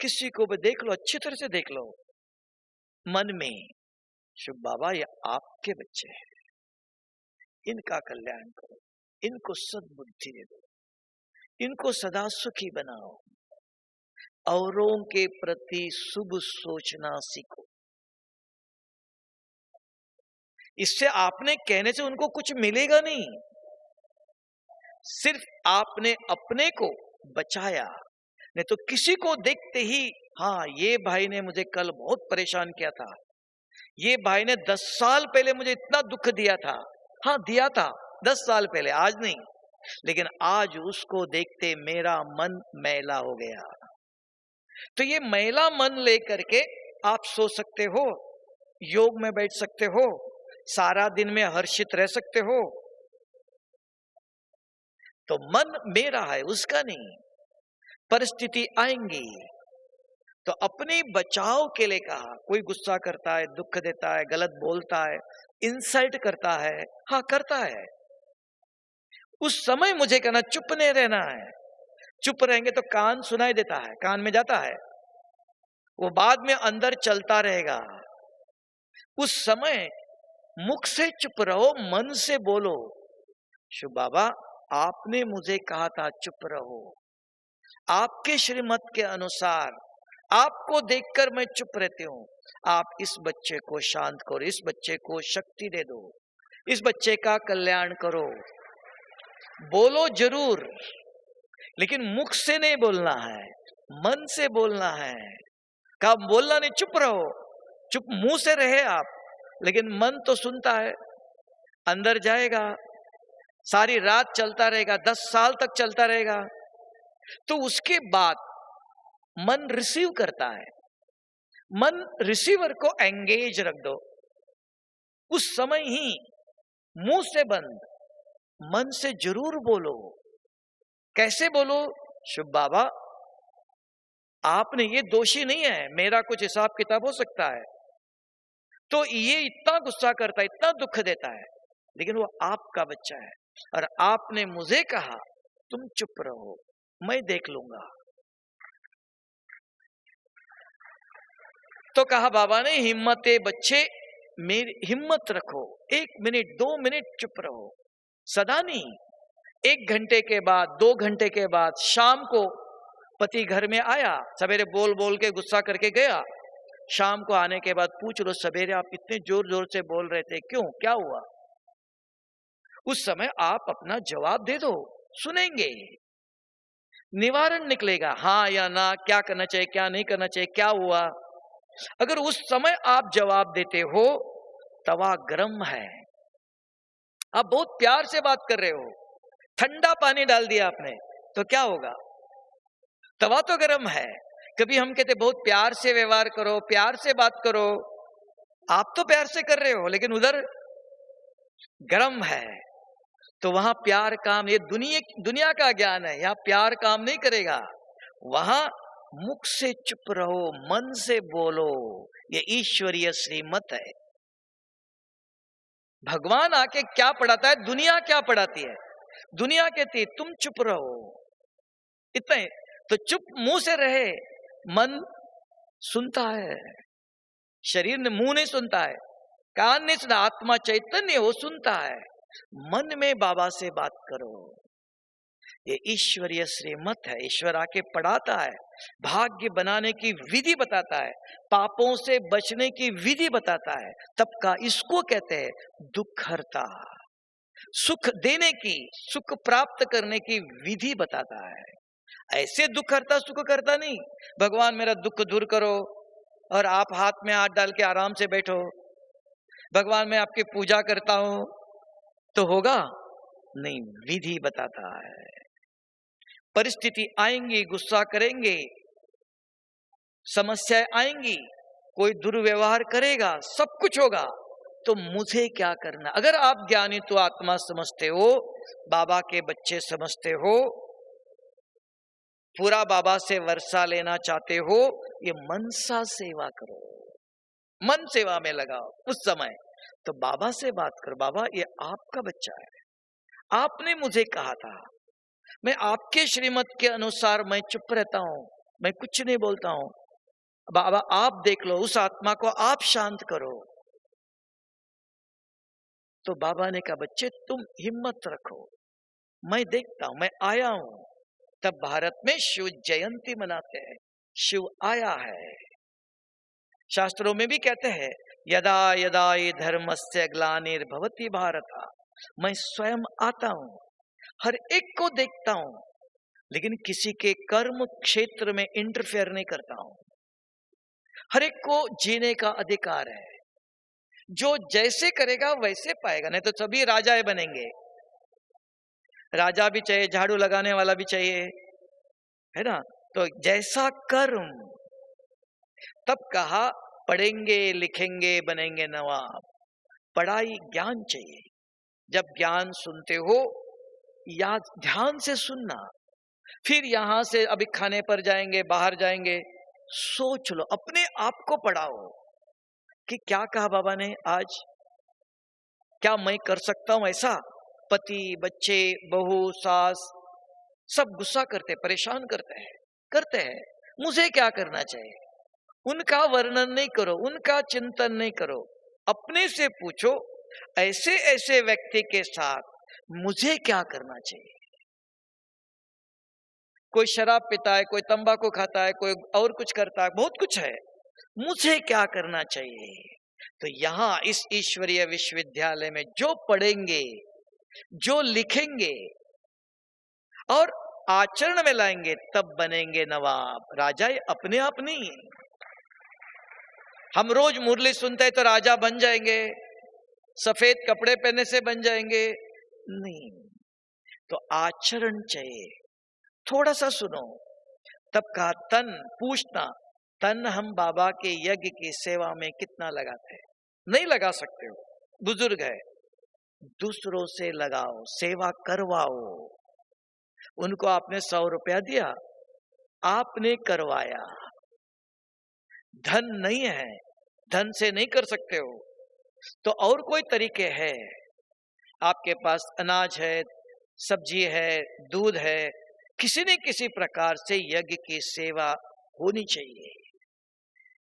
किसी को भी देख लो, अच्छी तरह से देख लो, मन में शुभ बाबा ये आपके बच्चे हैं, इनका कल्याण करो, इनको सद्बुद्धि दे दो, इनको सदा सुखी बनाओ, औरों के प्रति शुभ सोचना सीखो। इससे आपने कहने से उनको कुछ मिलेगा नहीं, सिर्फ आपने अपने को बचाया। नहीं तो किसी को देखते ही, हाँ ये भाई ने मुझे कल बहुत परेशान किया था, ये भाई ने 10 साल पहले मुझे इतना दुख दिया था, हाँ दिया था 10 साल पहले, आज नहीं, लेकिन आज उसको देखते मेरा मन मैला हो गया। तो ये मैला मन लेकर के आप सो सकते हो, योग में बैठ सकते हो, सारा दिन में हर्षित रह सकते हो। तो मन मेरा है, उसका नहीं। परिस्थिति आएंगी, तो अपने बचाव के लिए कहा। कोई गुस्सा करता है, दुख देता है, गलत बोलता है, इंसल्ट करता है, हाँ करता है, उस समय मुझे कहना चुप नहीं रहना है। चुप रहेंगे तो कान सुनाई देता है, कान में जाता है, वो बाद में अंदर चलता रहेगा। उस समय मुख से चुप रहो, मन से बोलो, शिव बाबा आपने मुझे कहा था चुप रहो, आपके श्रीमत के अनुसार आपको देखकर मैं चुप रहती हूं, आप इस बच्चे को शांत करो, इस बच्चे को शक्ति दे दो, इस बच्चे का कल्याण करो। बोलो जरूर, लेकिन मुख से नहीं बोलना है, मन से बोलना है। कहा बोलना नहीं, चुप रहो, चुप मुंह से रहे आप, लेकिन मन तो सुनता है, अंदर जाएगा, सारी रात चलता रहेगा, 10 साल तक चलता रहेगा। तो उसके बाद मन रिसीव करता है, मन रिसीवर को एंगेज रख दो, उस समय ही मुंह से बंद, मन से जरूर बोलो। कैसे बोलो? शिव बाबा आपने, ये दोषी नहीं है, मेरा कुछ हिसाब किताब हो सकता है, तो ये इतना गुस्सा करता है, इतना दुख देता है, लेकिन वो आपका बच्चा है और आपने मुझे कहा तुम चुप रहो, मैं देख लूंगा। तो कहा बाबा ने, हिम्मते बच्चे मेरी हिम्मत रखो, 1 मिनट 2 मिनट चुप रहो, सदा नहीं। 1 घंटे के बाद, 2 घंटे के बाद, शाम को पति घर में आया, सवेरे बोल बोल के गुस्सा करके गया, शाम को आने के बाद पूछ लो, सवेरे आप इतने जोर जोर से बोल रहे थे, क्यों, क्या हुआ? उस समय आप अपना जवाब दे दो, सुनेंगे, निवारण निकलेगा, हाँ या ना, क्या करना चाहिए, क्या नहीं करना चाहिए, क्या हुआ। अगर उस समय आप जवाब देते हो, तवा गर्म है, आप बहुत प्यार से बात कर रहे हो, ठंडा पानी डाल दिया आपने, तो क्या होगा? तवा तो गर्म है। कभी हम कहते बहुत प्यार से व्यवहार करो, प्यार से बात करो, आप तो प्यार से कर रहे हो, लेकिन उधर गर्म है, तो वहां प्यार काम, ये दुनिया का ज्ञान है, यहां प्यार काम नहीं करेगा। वहां मुख से चुप रहो, मन से बोलो, ये ईश्वरीय श्रीमत है। भगवान आके क्या पढ़ाता है, दुनिया क्या पढ़ाती है? दुनिया कहती है तुम चुप रहो, इतना ही। तो चुप मुंह से रहे, मन सुनता है, शरीर ने मुंह नहीं सुनता है, कान नहीं सुना, आत्मा चैतन्य वो सुनता है। मन में बाबा से बात करो, ये ईश्वरीय श्रीमत है। ईश्वर आके पढ़ाता है, भाग्य बनाने की विधि बताता है, पापों से बचने की विधि बताता है, तब का इसको कहते हैं दुख हरता, सुख देने की, सुख प्राप्त करने की विधि बताता है। ऐसे दुख हरता सुख करता नहीं, भगवान मेरा दुख दूर करो और आप हाथ में हाथ डाल के आराम से बैठो, भगवान मैं आपकी पूजा करता हूं, तो होगा नहीं। विधि बताता है, परिस्थिति आएंगी, गुस्सा करेंगे, समस्याएं आएंगी, कोई दुर्व्यवहार करेगा, सब कुछ होगा, तो मुझे क्या करना? अगर आप ज्ञानी तो आत्मा समझते हो, बाबा के बच्चे समझते हो, पूरा बाबा से वर्षा लेना चाहते हो, ये मनसा सेवा करो, मन सेवा में लगाओ। उस समय तो बाबा से बात करो, बाबा ये आपका बच्चा है, आपने मुझे कहा था, मैं आपके श्रीमत के अनुसार मैं चुप रहता हूं, मैं कुछ नहीं बोलता हूं, बाबा आप देख लो, उस आत्मा को आप शांत करो। तो बाबा ने कहा बच्चे तुम हिम्मत रखो, मैं देखता हूं, मैं आया हूं। तब भारत में शिव जयंती मनाते हैं, शिव आया है। शास्त्रों में भी कहते हैं यदा यदा ये धर्मस्य ग्लानिर्भवति भारत, मैं स्वयं आता हूं, हर एक को देखता हूं, लेकिन किसी के कर्म क्षेत्र में इंटरफेयर नहीं करता हूं। हर एक को जीने का अधिकार है, जो जैसे करेगा वैसे पाएगा, नहीं तो सभी राजाएं बनेंगे। राजा भी चाहिए, झाड़ू लगाने वाला भी चाहिए, है ना? तो जैसा कर्म, तब कहा पढ़ेंगे लिखेंगे बनेंगे नवाब। पढ़ाई ज्ञान चाहिए, जब ज्ञान सुनते हो याद ध्यान से सुनना, फिर यहां से अभी खाने पर जाएंगे, बाहर जाएंगे, सोच लो, अपने आप को पढ़ाओ कि क्या कहा बाबा ने आज, क्या मैं कर सकता हूं ऐसा। पति, बच्चे, बहू, सास सब गुस्सा करते, परेशान करते हैं। मुझे क्या करना चाहिए? उनका वर्णन नहीं करो, उनका चिंतन नहीं करो, अपने से पूछो ऐसे ऐसे व्यक्ति के साथ मुझे क्या करना चाहिए। कोई शराब पीता है, कोई तंबाकू खाता है, कोई और कुछ करता है, बहुत कुछ है, मुझे क्या करना चाहिए। तो यहां इस ईश्वरीय विश्वविद्यालय में जो पढ़ेंगे, जो लिखेंगे और आचरण में लाएंगे, तब बनेंगे नवाब। राजा अपने आप नहीं है। हम रोज मुरली सुनते हैं तो राजा बन जाएंगे, सफेद कपड़े पहनने से बन जाएंगे, नहीं। तो आचरण चाहिए। थोड़ा सा सुनो, तब कहा तन पूछना, तन हम बाबा के यज्ञ की सेवा में कितना लगाते हैं? नहीं लगा सकते हो, बुजुर्ग है, दूसरों से लगाओ, सेवा करवाओ। उनको आपने 100 रुपया दिया, आपने करवाया। धन नहीं है, धन से नहीं कर सकते हो, तो और कोई तरीके है। आपके पास अनाज है, सब्जी है, दूध है, किसी न किसी प्रकार से यज्ञ की सेवा होनी चाहिए।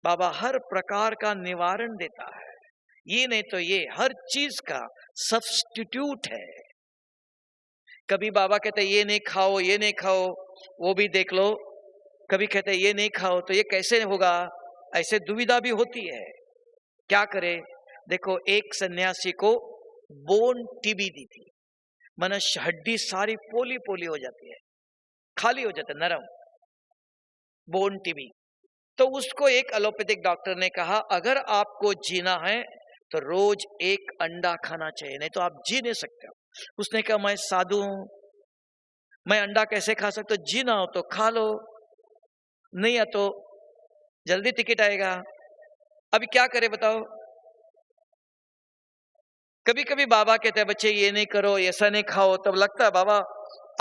बाबा हर प्रकार का निवारण देता है, ये नहीं तो ये, हर चीज का सब्स्टिट्यूट है। कभी बाबा कहते ये नहीं खाओ, ये नहीं खाओ, वो भी देख लो। कभी कहते ये नहीं खाओ तो ये कैसे होगा, ऐसे दुविधा भी होती है। क्या करे? देखो, एक सन्यासी को बोन टीबी दी थी, माना हड्डी सारी पोली पोली हो जाती है, खाली हो जाता है, नरम, बोन टीबी। तो उसको एक एलोपैथिक डॉक्टर ने कहा अगर आपको जीना है तो रोज एक अंडा खाना चाहिए, नहीं तो आप जी नहीं सकते हो। उसने कहा मैं साधु हूं, मैं अंडा कैसे खा सकता? जीना हो तो खा लो, नहीं है तो जल्दी टिकट आएगा। अभी क्या करे बताओ? कभी कभी बाबा कहते हैं बच्चे ये नहीं करो, ऐसा नहीं खाओ, तब लगता है बाबा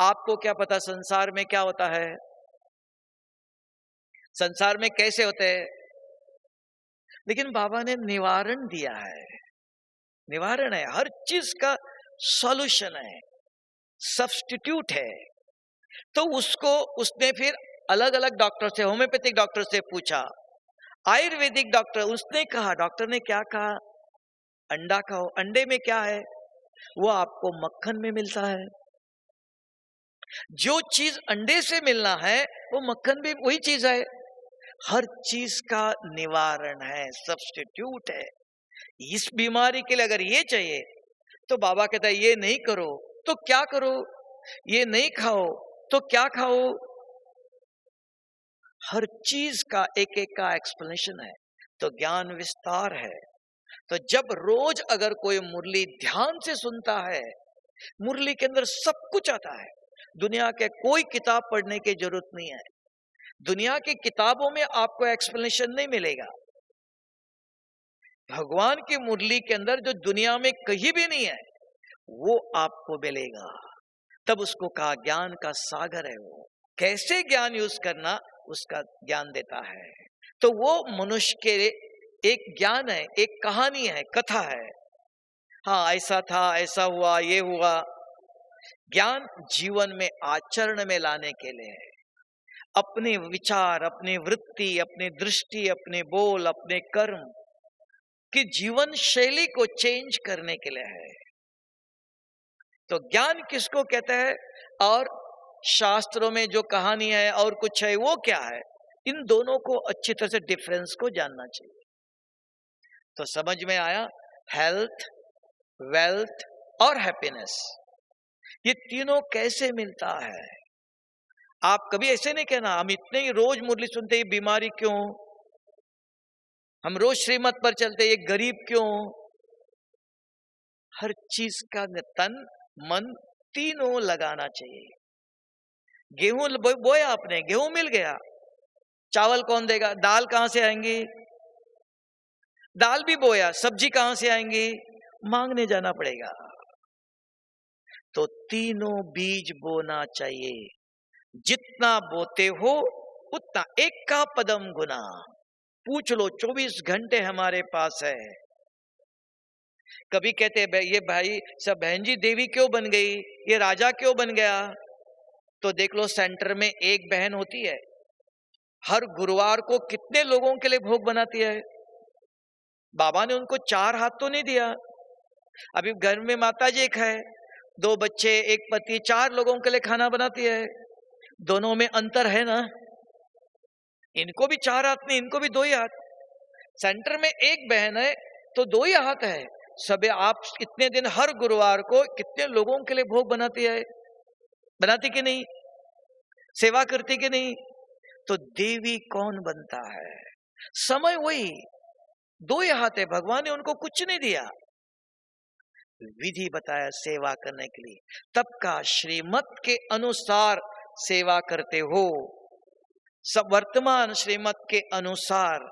आपको क्या पता संसार में क्या होता है, संसार में कैसे होते हैं। लेकिन बाबा ने निवारण दिया है, निवारण है, हर चीज का सॉल्यूशन है, सब्स्टिट्यूट है। तो उसने फिर अलग अलग डॉक्टर से, होम्योपैथिक डॉक्टर से पूछा, आयुर्वेदिक डॉक्टर, उसने कहा, डॉक्टर ने क्या कहा? अंडा खाओ। अंडे में क्या है? वो आपको मक्खन में मिलता है। जो चीज अंडे से मिलना है वो मक्खन भी वही चीज है। हर चीज का निवारण है, सब्स्टिट्यूट है। इस बीमारी के लिए अगर ये चाहिए तो बाबा कहता है ये नहीं करो तो क्या करो, ये नहीं खाओ तो क्या खाओ। हर चीज का एक एक का एक्सप्लेनेशन है, तो ज्ञान विस्तार है। तो जब रोज अगर कोई मुरली ध्यान से सुनता है, मुरली के अंदर सब कुछ आता है। दुनिया के कोई किताब पढ़ने की जरूरत नहीं है, दुनिया की किताबों में आपको एक्सप्लेनेशन नहीं मिलेगा। भगवान की मुरली के अंदर जो दुनिया में कहीं भी नहीं है वो आपको मिलेगा। तब उसको कहा ज्ञान का सागर है। वो कैसे ज्ञान यूज करना उसका ज्ञान देता है। तो वो मनुष्य के एक ज्ञान है, एक कहानी है, कथा है। हाँ ऐसा था, ऐसा हुआ, ये हुआ। ज्ञान जीवन में आचरण में लाने के लिए है, अपने विचार, अपनी वृत्ति, अपनी दृष्टि, अपने बोल, अपने कर्म की जीवन शैली को चेंज करने के लिए है। तो ज्ञान किसको कहते हैं? और शास्त्रों में जो कहानी है और कुछ है वो क्या है? इन दोनों को अच्छी तरह से डिफरेंस को जानना चाहिए। तो समझ में आया? हेल्थ, वेल्थ और हैप्पीनेस, ये तीनों कैसे मिलता है। आप कभी ऐसे नहीं कहना हम इतने ही रोज मुरली सुनते ही बीमारी क्यों, हम रोज श्रीमत पर चलते ये गरीब क्यों। हर चीज का तन मन तीनों लगाना चाहिए। गेहूं बोया आपने, गेहूं मिल गया, चावल कौन देगा? दाल कहां से आएंगी? दाल भी बोया, सब्जी कहां से आएंगी? मांगने जाना पड़ेगा। तो तीनों बीज बोना चाहिए। जितना बोते हो उतना, एक का पदम गुना। पूछ लो, 24 घंटे हमारे पास है। कभी कहते हैं ये भाई सब बहन जी देवी क्यों बन गई, ये राजा क्यों बन गया? तो देख लो, सेंटर में एक बहन होती है, हर गुरुवार को कितने लोगों के लिए भोग बनाती है। बाबा ने उनको 4 हाथ तो नहीं दिया। अभी घर में माता जी एक है, 2 बच्चे, एक पति, 4 लोगों के लिए खाना बनाती है। दोनों में अंतर है ना? इनको भी 4 हाथ नहीं, इनको भी 2 ही हाथ। सेंटर में एक बहन है तो 2 ही हाथ है। सब आप इतने दिन हर गुरुवार को कितने लोगों के लिए भोग बनाती है? बनाती कि नहीं? सेवा करती कि नहीं? तो देवी कौन बनता है? समय वही, 2 ही हाथ है। भगवान ने उनको कुछ नहीं दिया, विधि बताया सेवा करने के लिए। तब का श्रीमत के अनुसार सेवा करते हो। सब वर्तमान श्रीमत के अनुसार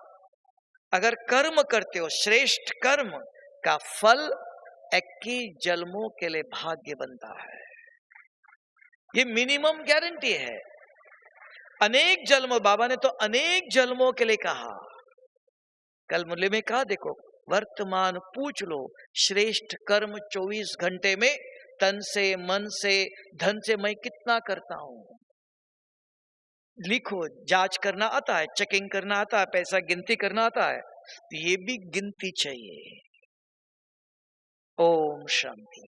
अगर कर्म करते हो, श्रेष्ठ कर्म का फल 21 जन्मों के लिए भाग्य बनता है। ये मिनिमम गारंटी है। अनेक जन्म, बाबा ने तो अनेक जन्मों के लिए कहा। कल मुरली में कहा, देखो वर्तमान पूछ लो, श्रेष्ठ कर्म 24 घंटे में तन से, मन से, धन से मैं कितना करता हूं। लिखो, जांच करना आता है, चेकिंग करना आता है, पैसा गिनती करना आता है, तो ये भी गिनती चाहिए। ओम शांति।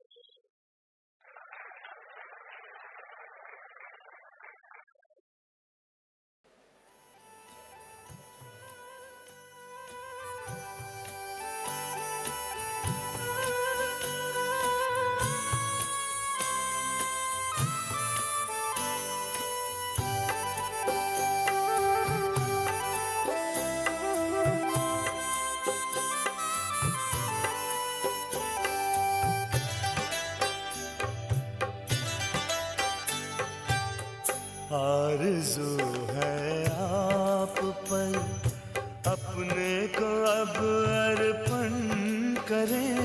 आरज़ू है आप पर अपने को अब अर्पण करें।